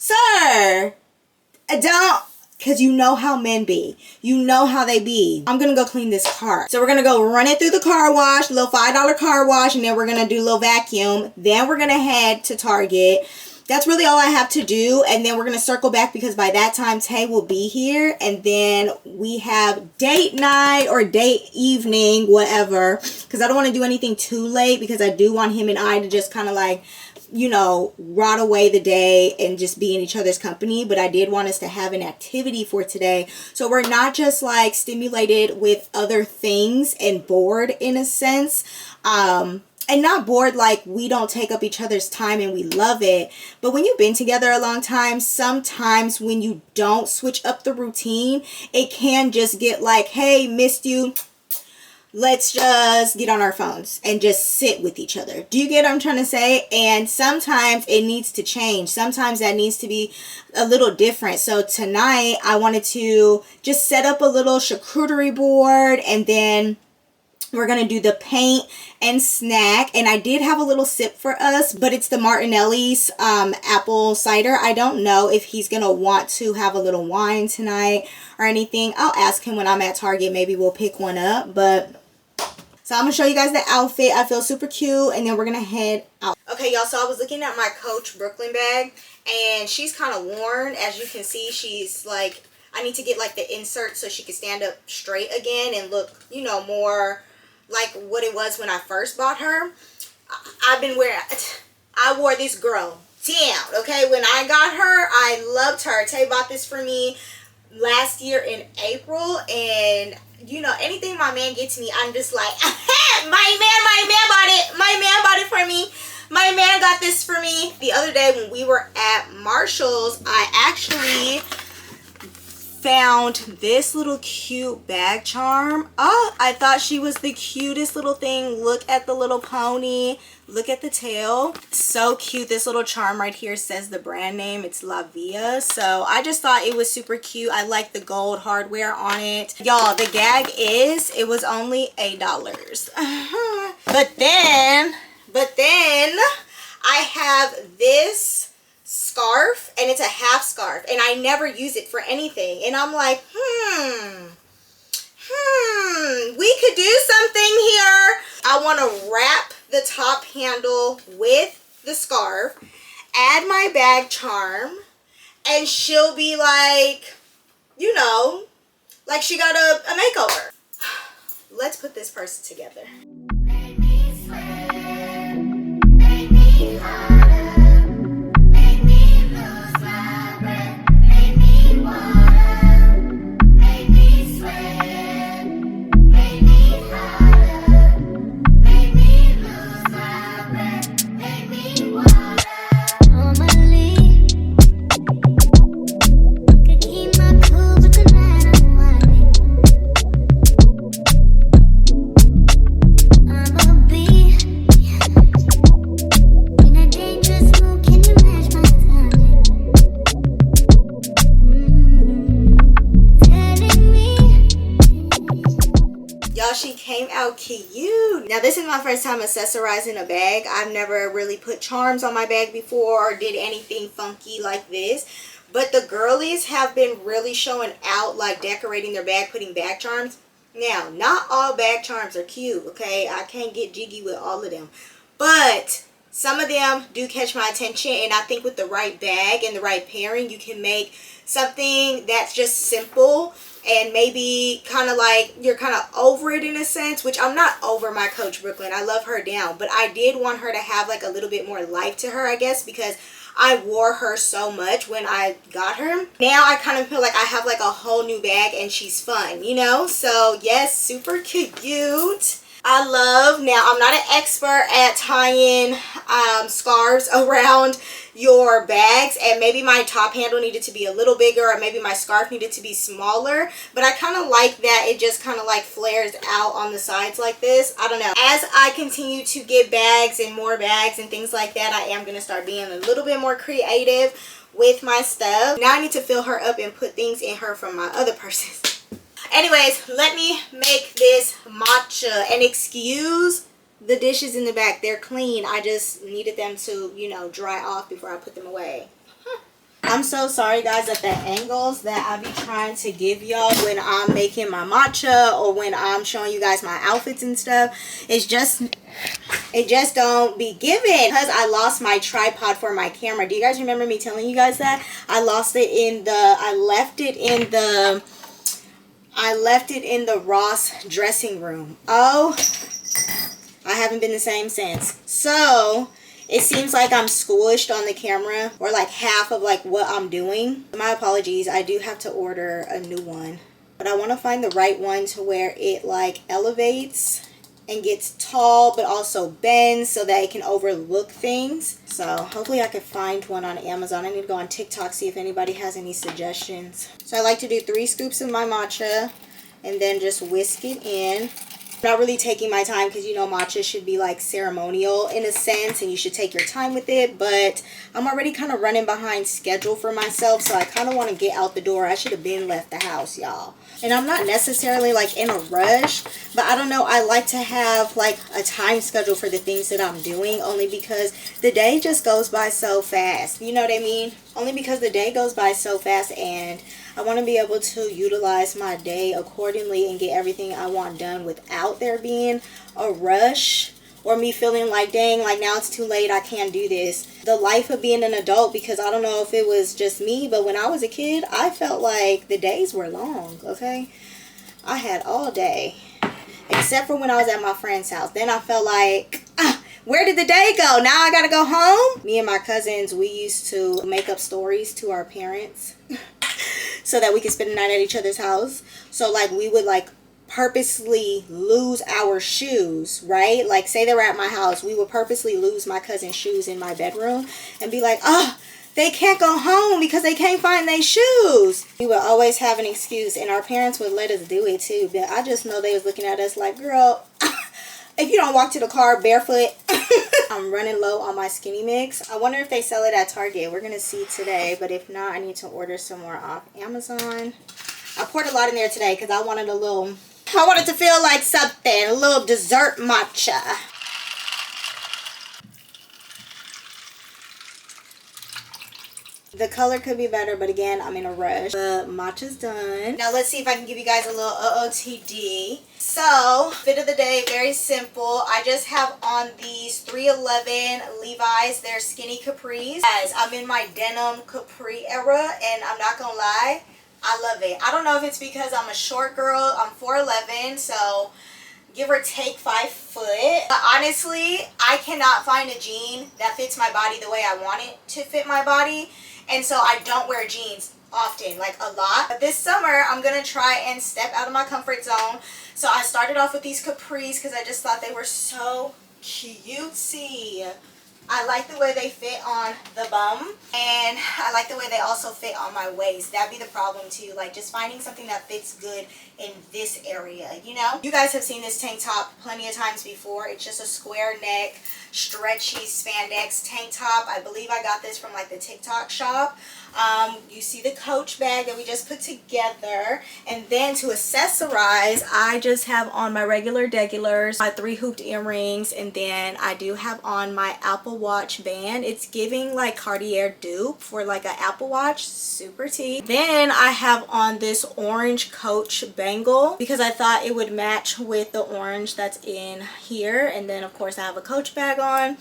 don't... Because you know how men be. You know how they be. I'm going to go clean this car. So we're going to go run it through the car wash, little $5 car wash, and then we're going to do a little vacuum. Then we're going to head to Target. That's really all I have to do. And then we're going to circle back because by that time Tay will be here. And then we have date night or date evening, whatever. Because I don't want to do anything too late because I do want him and I to just kind of like, you know, rot away the day and just be in each other's company. But I did want us to have an activity for today, so we're not just like stimulated with other things and bored in a sense, and not bored like we don't take up each other's time and we love it. But when you've been together a long time, sometimes when you don't switch up the routine, it can just get like, hey, missed you, let's just get on our phones and just sit with each other. Do you get what I'm trying to say? And sometimes it needs to change. Sometimes that needs to be a little different. So tonight I wanted to just set up a little charcuterie board, and then we're going to do the paint and snack. And I did have a little sip for us, but it's the Martinelli's apple cider. I don't know if he's going to want to have a little wine tonight or anything. I'll ask him when I'm at Target. Maybe we'll pick one up. But so I'm going to show you guys the outfit. I feel super cute. And then we're going to head out. Okay, y'all, so I was looking at my Coach Brooklyn bag, and she's kind of worn. As you can see, she's like, I need to get like the insert so she can stand up straight again and look, you know, more like what it was when I first bought her. I've been wearing, I wore this girl down, okay? When I got her, I loved her. Tay bought this for me last year in April, and you know, anything my man gets me, I'm just like, my man bought it. My man bought it for me. My man got this for me. The other day when we were at Marshall's, I actually found this little cute bag charm. Oh, I thought she was the cutest little thing. Look at the little pony. Look at the tail. So cute. This little charm right here says the brand name. It's La Via. So I just thought it was super cute. I like the gold hardware on it. Y'all, the gag is, it was only $8. But then I have this scarf, and it's a half scarf, and I never use it for anything, and I'm like, we could do something here. I want to wrap the top handle with the scarf, add my bag charm, and she'll be like, you know, like she got a makeover. Let's put this purse together. Make me sweat, make me harder, make me lose my breath, make me water, make me sweat, make me harder, make me lose my breath, make me water. Normally, could keep my cool, but tonight I'm whining. I'm a bee in a dangerous mood. Can you match my timing? Telling me. Y'all, she came out cute. Now, this is my first time accessorizing a bag. I've never really put charms on my bag before or did anything funky like this. But the girlies have been really showing out, like decorating their bag, putting bag charms. Now, not all bag charms are cute, okay? I can't get jiggy with all of them. But some of them do catch my attention, and I think with the right bag and the right pairing, you can make something that's just simple and maybe kind of like you're kind of over it in a sense, which I'm not over my Coach Brooklyn. I love her down, but I did want her to have like a little bit more life to her, I guess, because I wore her so much when I got her. Now I kind of feel like I have like a whole new bag and she's fun, you know? So yes, super cute. I love, now I'm not an expert at tying scarves around your bags, and maybe my top handle needed to be a little bigger, or maybe my scarf needed to be smaller, but I kind of like that it just kind of like flares out on the sides like this. I don't know. As I continue to get bags and more bags and things like that, I am going to start being a little bit more creative with my stuff. Now I need to fill her up and put things in her from my other purses. Anyways, let me make this matcha, and excuse the dishes in the back. They're clean. I just needed them to, you know, dry off before I put them away. I'm so sorry, guys, at the angles that I be trying to give y'all when I'm making my matcha or when I'm showing you guys my outfits and stuff. It just don't be given because I lost my tripod for my camera. Do you guys remember me telling you guys that? I left it in the Ross dressing room. Oh, I haven't been the same since. So it seems like I'm squished on the camera, or like half of like what I'm doing. My apologies. I do have to order a new one, but I want to find the right one to where it like elevates and gets tall but also bends so that it can overlook things. So hopefully I can find one on Amazon. I need to go on TikTok, see if anybody has any suggestions. So I like to do 3 scoops of my matcha and then just whisk it in. Not really taking my time because, you know, matcha should be like ceremonial in a sense and you should take your time with it, but I'm already kind of running behind schedule for myself, so I kind of want to get out the door. I should have been left the house, y'all. And I'm not necessarily like in a rush, but I don't know, I like to have like a time schedule for the things that I'm doing, only because the day just goes by so fast. You know what I mean? Only because the day goes by so fast, and I want to be able to utilize my day accordingly and get everything I want done without there being a rush or me feeling like, dang, like now it's too late, I can't do this. The life of being an adult, because I don't know if it was just me, but when I was a kid, I felt like the days were long, okay? I had all day, except for when I was at my friend's house. Then I felt like, where did the day go? Now I gotta go home? Me and my cousins, we used to make up stories to our parents so that we could spend the night at each other's house. So like we would like purposely lose our shoes, right? Like say they were at my house, we would purposely lose my cousin's shoes in my bedroom and be like, oh, they can't go home because they can't find their shoes. We would always have an excuse, and our parents would let us do it too. But I just know they was looking at us like, girl, if you don't walk to the car barefoot. I'm running low on my skinny mix. I wonder if they sell it at Target. We're gonna see today, but if not, I need to order some more off Amazon. I poured a lot in there today because I wanted to feel like something, a little dessert matcha. The color could be better, but again, I'm in a rush. The matcha's done. Now let's see if I can give you guys a little OOTD. So, fit of the day, very simple. I just have on these 311 Levi's. They're skinny capris. Guys, I'm in my denim capri era, and I'm not gonna lie, I love it. I don't know if it's because I'm a short girl. I'm 4'11", so give or take 5 foot. But honestly, I cannot find a jean that fits my body the way I want it to fit my body. And so I don't wear jeans often, like a lot. But this summer, I'm gonna try and step out of my comfort zone. So I started off with these capris because I just thought they were so cutesy. I like the way they fit on the bum, and I like the way they also fit on my waist. That'd be the problem too, like just finding something that fits good in this area, you know? You guys have seen this tank top plenty of times before. It's just a square neck, stretchy spandex tank top. I believe I got this from like the TikTok shop. You see the Coach bag that we just put together, and then to accessorize, I just have on my regular degulars, my 3 hooped earrings, and then I do have on my Apple Watch band. It's giving like Cartier dupe for like an Apple Watch, super tea. Then I have on this orange Coach bangle because I thought it would match with the orange that's in here, and then of course I have a Coach bag on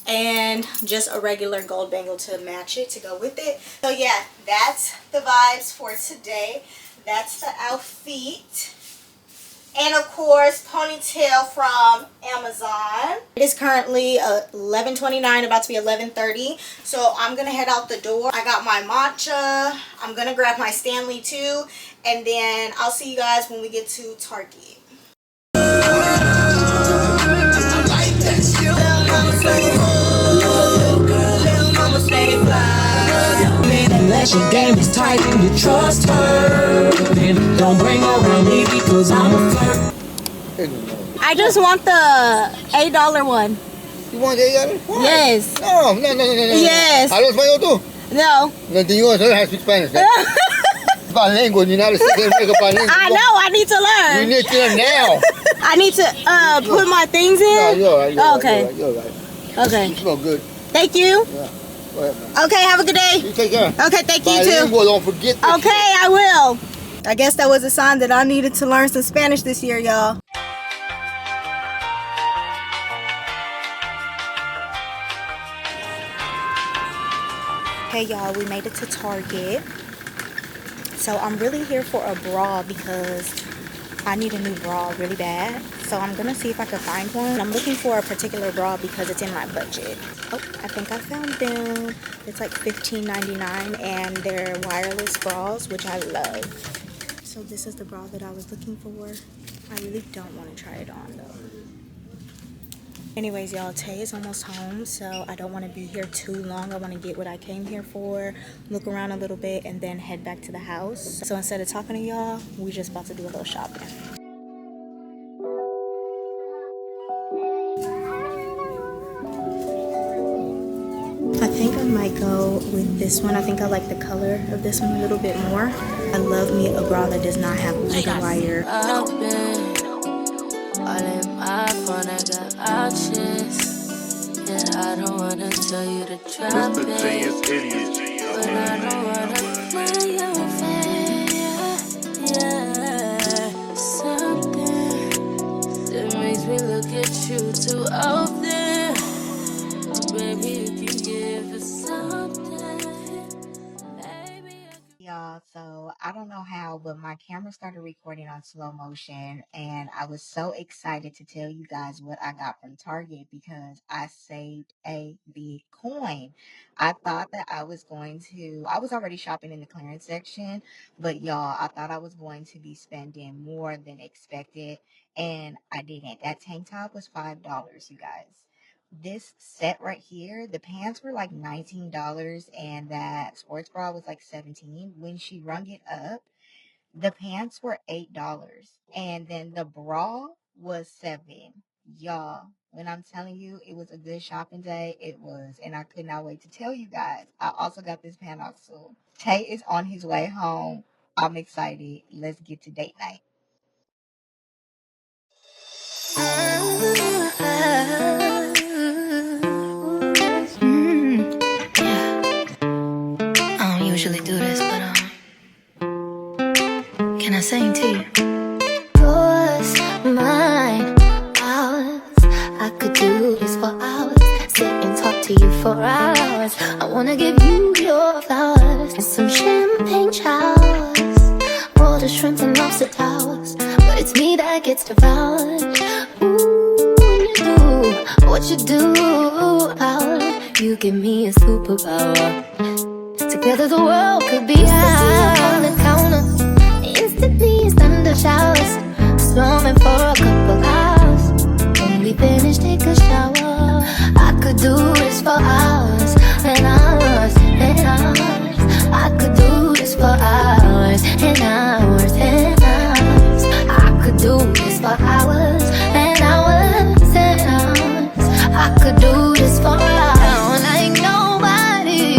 and just a regular gold bangle to match it, to go with it. So yeah, that's the vibes for today. That's the outfit. And of course, ponytail from Amazon. It is currently 11:29, about to be 11:30. So I'm gonna head out the door. I got my matcha. I'm gonna grab my Stanley too. And then I'll see you guys when we get to Target. Unless your game is tight and you trust her, then don't bring her around me because I'm a flirt. I just want the $8 one. You want $8? Why? Yes. No. Yes. ¿Hablas español tú? No. No te digo, so I speak Spanish. Bilingual, you're not a bilingual. I know, I need to learn. You need to learn now. I need to put my things in? No, you're right. Okay. You're right. Okay. You smell good. Thank you. Yeah. Go ahead, man. Okay, have a good day. You take care. Okay, thank you too. Bilingual, don't forget this. Okay, I will. I guess that was a sign that I needed to learn some Spanish this year, y'all. Hey y'all, we made it to Target. So I'm really here for a bra because I need a new bra really bad. So I'm gonna see if I can find one. I'm looking for a particular bra because it's in my budget. Oh, I think I found them. It's like $15.99 and they're wireless bras, which I love. So this is the bra that I was looking for. I really don't want to try it on though. Anyways, y'all, Tay is almost home, so I don't want to be here too long. I want to get what I came here for, look around a little bit, and then head back to the house. So instead of talking to y'all, we just about to do a little shopping. I think I might go with this one. I think I like the color of this one a little bit more. I love me a bra that does not have underwire. All in my phone, I got options. Yeah, I don't wanna tell you to drop it. But I don't wanna play your fair. Yeah, something that makes me look at you too over. y'all. So I don't know how, but my camera started recording on slow motion, and I was so excited to tell you guys what I got from Target because I saved a big coin. I thought that I was already shopping in the clearance section, but y'all, I thought I was going to be spending more than expected, and I didn't. That tank top was $5, you guys. This set right here, the pants were like $19 and that sports bra was like 17. When she rung it up, the pants were $8 and then the bra was 7. Y'all, when I'm telling you it was a good shopping day, it was, and I could not wait to tell you guys. I also got this pantsuit. Tay is on his way home. I'm excited. Let's get to date night. I don't usually do this, but can I sing to you? Yours, mine, ours. I could do this for hours. Sit and talk to you for hours. I wanna give you your flowers and some champagne showers. All the shrimp and lobster towers, but it's me that gets devoured. Ooh, when you do what you do, power. You give me a superpower. Together the world could be ours. On the counter, instantly it's thunder showers. Storming for a couple hours. When we finish, take a shower. I could do this for hours and hours and hours. I could do this for hours and hours and hours. I could do this for hours and hours and hours. I could do this for hours like nobody.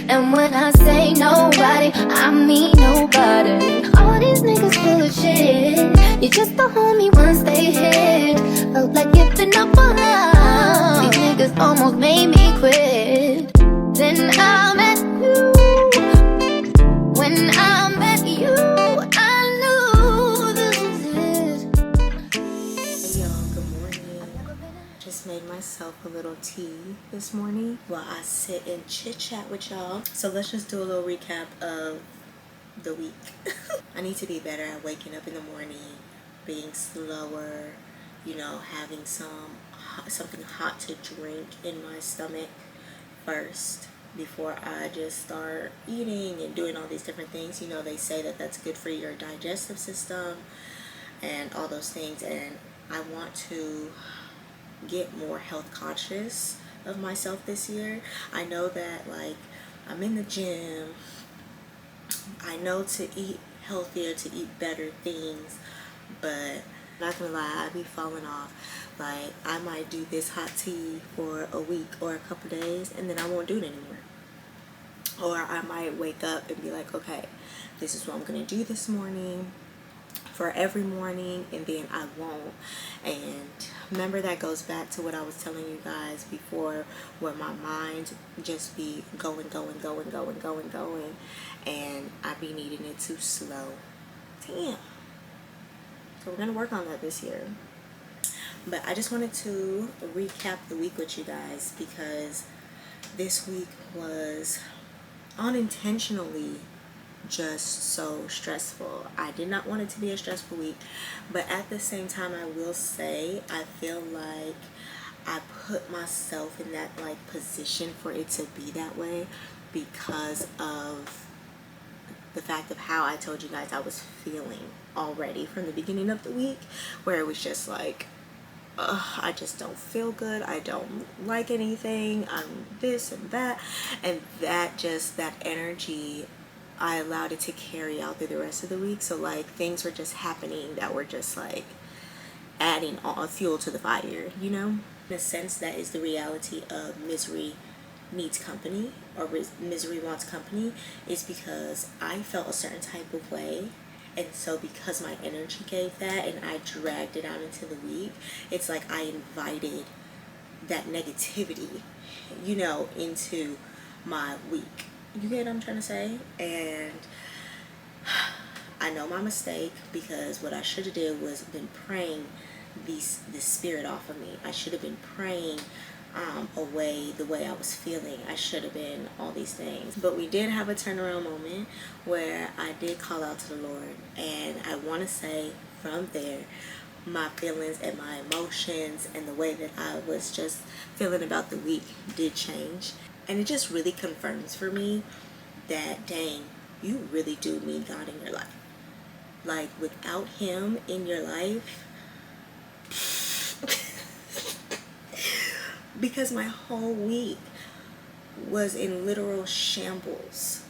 And when I say nobody, I mean nobody. All these niggas full of shit. You just a homie once they hit. Felt like giving up on love. These niggas almost made me quit. Then I met you. When I met you, I knew this is it. Hey y'all, good morning. Just made myself a little tea this morning while I sit and chit chat with y'all. So let's just do a little recap of the week. I need to be better at waking up in the morning, being slower, having something hot to drink in my stomach first before I just start eating and doing all these different things. They say that that's good for your digestive system and all those things, and I want to get more health conscious of myself this year. I know that I'm in the gym. I know to eat healthier, to eat better things, but not gonna lie, I be falling off. I might do this hot tea for a week or a couple days and then I won't do it anymore. Or I might wake up and be like, okay, this is what I'm gonna do this morning for every morning, and then I won't. And remember, that goes back to what I was telling you guys before, where my mind just be going, and I be needing it to slow. Damn. So we're gonna work on that this year. But I just wanted to recap the week with you guys because this week was unintentionally just so stressful. I did not want it to be a stressful week, but at the same time, I will say I feel like I put myself in that position for it to be that way because of the fact of how I told you guys I was feeling already from the beginning of the week, where it was just I just don't feel good. I don't like anything. I'm this and that. And that energy, I allowed it to carry out through the rest of the week. So things were just happening that were just adding fuel to the fire, In a sense, that is the reality of misery needs company, or misery wants company, is because I felt a certain type of way. And so because my energy gave that and I dragged it out into the week, it's like I invited that negativity, into my week. You get what I'm trying to say? And I know my mistake, because what I should have did was been praying this spirit off of me. I should have been praying away the way I was feeling. I should have been all these things. But we did have a turnaround moment where I did call out to the Lord. And I want to say from there, my feelings and my emotions and the way that I was just feeling about the week did change. And it just really confirms for me that, dang, you really do need God in your life. Like, without him in your life, because my whole week was in literal shambles.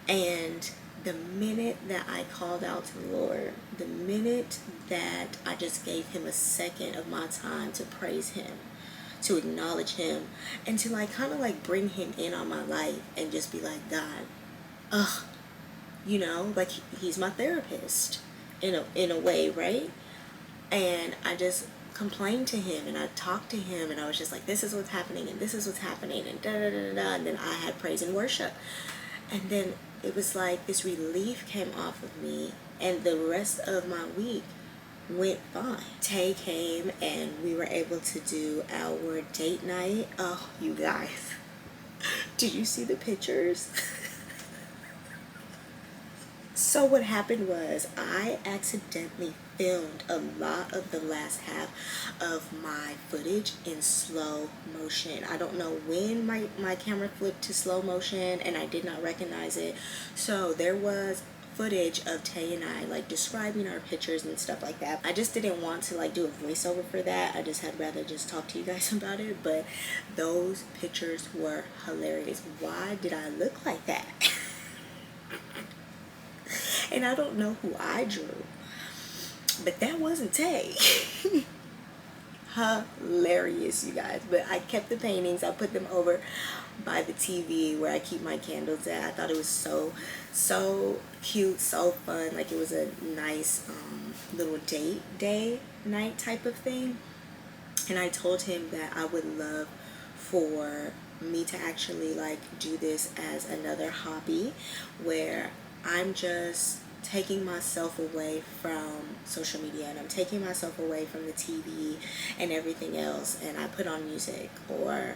And the minute that I called out to the Lord, the minute that I just gave him a second of my time to praise him, to acknowledge him, and to like kind of like bring him in on my life and just be like, God, you know, like he's my therapist in a way, right? And I just complained to him and I talked to him and I was just like, this is what's happening and this is what's happening and da da da da. And then I had praise and worship, and then it was like this relief came off of me, and the rest of my week went fine. Tay came and we were able to do our date night. Oh, you guys, did you see the pictures? So what happened was I accidentally filmed a lot of the last half of my footage in slow motion. I don't know when my camera flipped to slow motion and I did not recognize it. So there was footage of Tay and I like describing our pictures and stuff like that. I just didn't want to like do a voiceover for that. I just had rather just talk to you guys about it. But those pictures were hilarious. Why did I look like that? And I don't know who I drew, but that wasn't Tay. Hilarious, you guys. But I kept the paintings. I put them over by the TV where I keep my candles at. I thought it was so cute, so fun. Like it was a nice little day night type of thing. And I told him that I would love for me to actually like do this as another hobby where I'm just taking myself away from social media and I'm taking myself away from the TV and everything else, and I put on music or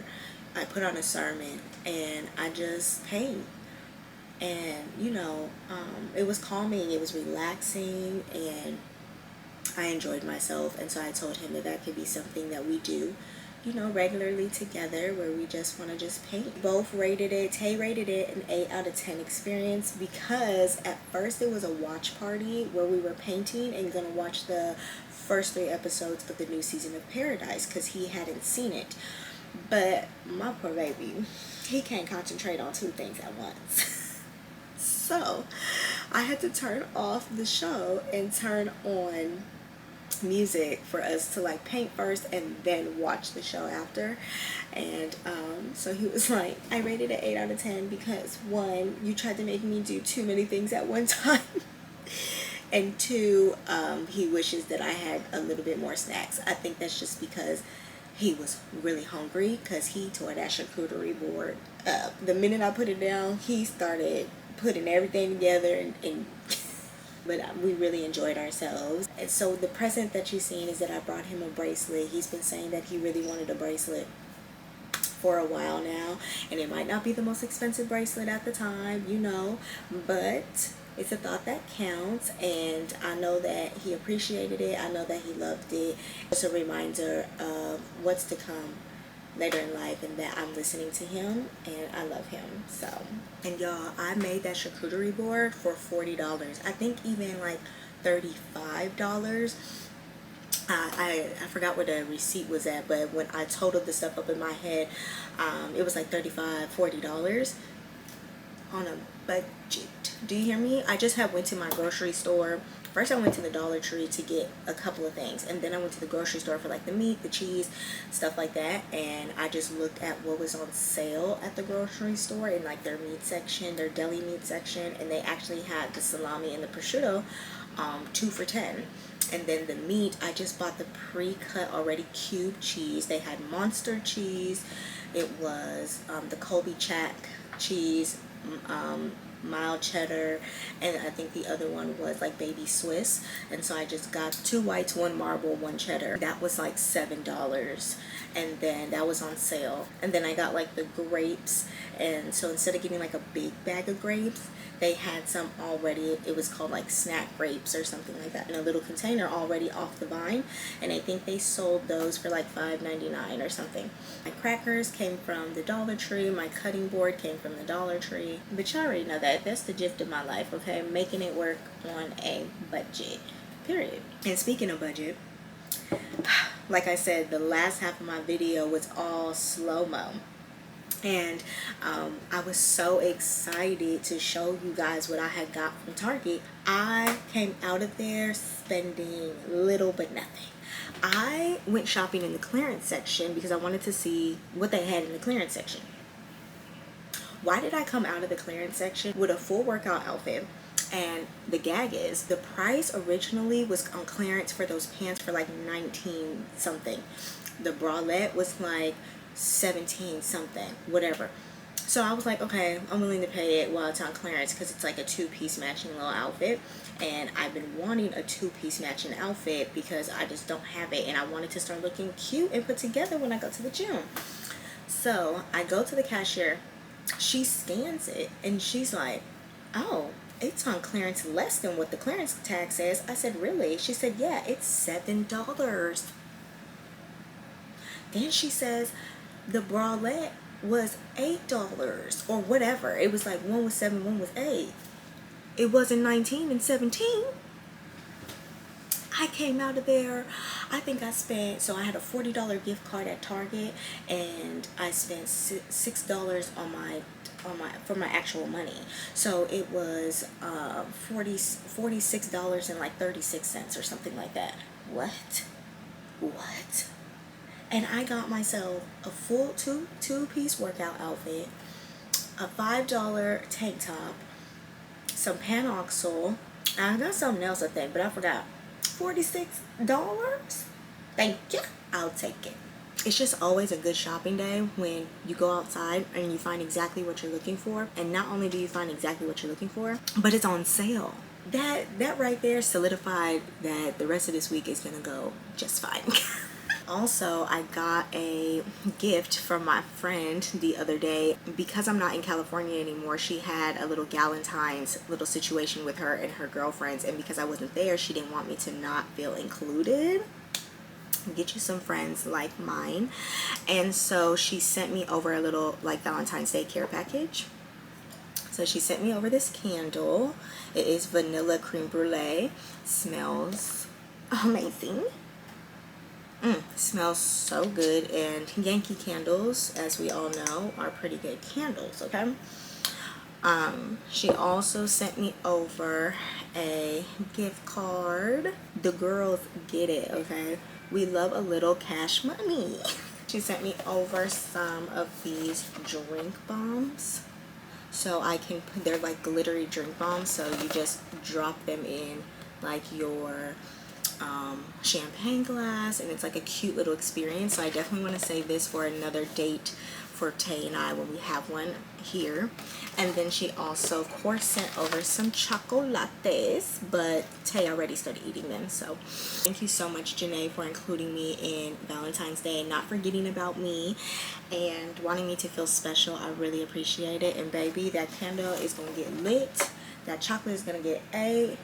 I put on a sermon and I just paint. And you know, it was calming, it was relaxing, and I enjoyed myself. And so I told him that that could be something that we do, you know, regularly together, where we just want to just paint. Both rated it, Tay rated it an 8 out of 10 experience, because at first it was a watch party where we were painting and gonna watch the first 3 episodes of the new season of Paradise because he hadn't seen it. But my poor baby, he can't concentrate on 2 things at once. So I had to turn off the show and turn on music for us to like paint first and then watch the show after. And so he was like, I rated it 8 out of 10 because 1, you tried to make me do too many things at one time, and 2, he wishes that I had a little bit more snacks. I think that's just because he was really hungry because he tore that charcuterie board up. The minute I put it down, he started putting everything together and but we really enjoyed ourselves. And so the present that you've seen is that I brought him a bracelet. He's been saying that he really wanted a bracelet for a while now, and it might not be the most expensive bracelet at the time, you know, but it's a thought that counts, and I know that he appreciated it. I know that he loved it. It's a reminder of what's to come later in life, and that I'm listening to him and I love him. So, and y'all, I made that charcuterie board for $40. I think even like $35. I forgot where the receipt was at, but when I totaled the stuff up in my head, it was like $35-$40 on a budget. Do you hear me? I just went to my grocery store. First I went to the Dollar Tree to get a couple of things, and then I went to the grocery store for like the meat, the cheese, stuff like that. And I just looked at what was on sale at the grocery store in like their meat section, their deli meat section, and they actually had the salami and the prosciutto 2 for $10. And then the meat, I just bought the pre-cut already cube cheese. They had monster cheese. It was the Colby Jack cheese, mild cheddar, and I think the other one was like baby Swiss. And so I just got 2 whites, 1 marble, 1 cheddar. That was like $7, and then that was on sale. And then I got like the grapes, and so instead of getting like a big bag of grapes, they had some already. It was called like snack grapes or something like that, in a little container already off the vine, and I think they sold those for like $5.99 or something. My crackers came from the Dollar Tree. My cutting board came from the Dollar Tree. But you already know that. That's the gist of my life, okay? Making it work on a budget, period. And speaking of budget, like I said, the last half of my video was all slow-mo. And I was so excited to show you guys what I had got from Target. I came out of there spending little but nothing. I went shopping in the clearance section because I wanted to see what they had in the clearance section. Why did I come out of the clearance section with a full workout outfit? And the gag is, the price originally was on clearance for those pants for like 19 something. The bralette was like 17 something, whatever. So I was like, okay, I'm willing to pay it while it's on clearance because it's like a 2-piece matching little outfit, and I've been wanting a 2-piece matching outfit because I just don't have it, and I wanted to start looking cute and put together when I go to the gym. So I go to the cashier, she scans it, and she's like, oh, it's on clearance less than what the clearance tag says. I said, really? She said, yeah, it's $7. Then she says the bralette was $8 or whatever. It was like one was 7, one was 8. It wasn't 19 and 17. I came out of there, I think I spent, so I had a $40 gift card at Target, and I spent $6 for my actual money. So it was $46 and like 36 cents or something like that. What? And I got myself a full two-piece workout outfit, a $5 tank top, some Panoxyl, and I got something else I think, but I forgot. $46? Thank you. I'll take it. It's just always a good shopping day when you go outside and you find exactly what you're looking for. And not only do you find exactly what you're looking for, but it's on sale. That right there solidified that the rest of this week is gonna go just fine. Also, I got a gift from my friend the other day. Because I'm not in California anymore, she had a little Galentine's little situation with her and her girlfriends, and because I wasn't there, she didn't want me to not feel included. Get you some friends like mine. And so she sent me over a little like Valentine's Day care package. So she sent me over this candle. It is vanilla creme brulee. Smells amazing. Smells so good. And Yankee candles, as we all know, are pretty good candles, okay? She also sent me over a gift card. The girls get it, okay? We love a little cash money. She sent me over some of these drink bombs. So I can, they're like glittery drink bombs, so you just drop them in like your champagne glass, and it's like a cute little experience. So I definitely want to save this for another date for Tay and I when we have one here. And then she also, of course, sent over some chocolates, but Tay already started eating them. So thank you so much, Janae, for including me in Valentine's Day and not forgetting about me and wanting me to feel special. I really appreciate it. And baby, that candle is gonna get lit, that chocolate is gonna get A,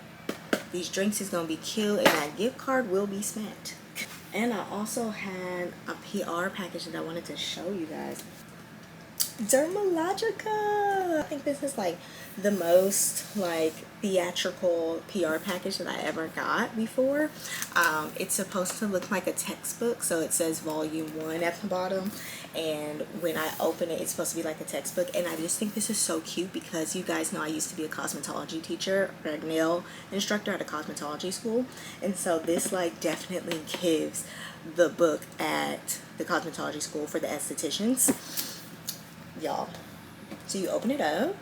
these drinks is gonna be cute, and that gift card will be spent. And I also had a PR package that I wanted to show you guys. Dermalogica. I think this is like the most like theatrical PR package that I ever got before. It's supposed to look like a textbook, so it says volume 1 at the bottom, and when I open it, it's supposed to be like a textbook. And I just think this is so cute because you guys know I used to be a cosmetology teacher or a nail instructor at a cosmetology school, and so this like definitely gives the book at the cosmetology school for the estheticians, y'all. So you open it up.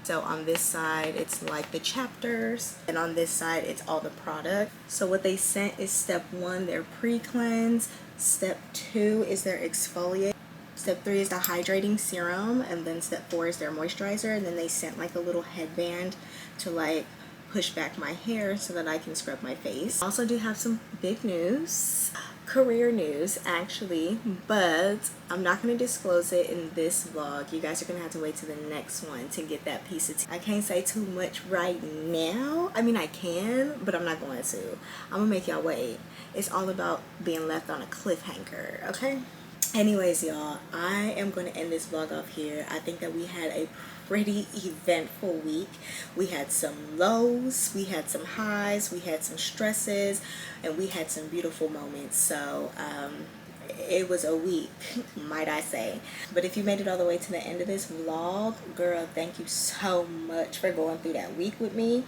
So on this side, it's like the chapters, and on this side, it's all the product. So what they sent is step 1, their pre-cleanse. Step 2 is their exfoliate. Step 3 is the hydrating serum, and then step 4 is their moisturizer, and then they sent like a little headband to like push back my hair so that I can scrub my face. I also do have some big news, career news actually, but I'm not going to disclose it in this vlog. You guys are going to have to wait to the next one to get that piece of tea. I can't say too much right now. I mean, I can, but I'm not going to. I'm gonna make y'all wait. It's all about being left on a cliffhanger, okay? Anyways, y'all, I am going to end this vlog off here. I think that we had a pretty eventful week. We had some lows, we had some highs, we had some stresses, and we had some beautiful moments. So it was a week, might I say. But if you made it all the way to the end of this vlog, girl, thank you so much for going through that week with me.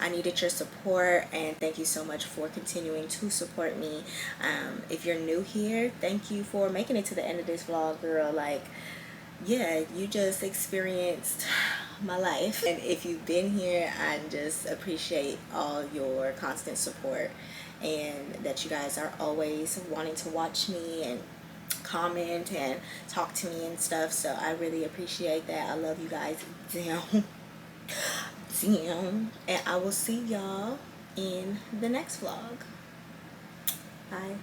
I needed your support, and thank you so much for continuing to support me. If you're new here, thank you for making it to the end of this vlog, girl. Like, yeah, you just experienced my life. And if you've been here, I just appreciate all your constant support, and that you guys are always wanting to watch me and comment and talk to me and stuff. So I really appreciate that. I love you guys. Damn. And I will see y'all in the next vlog. Bye.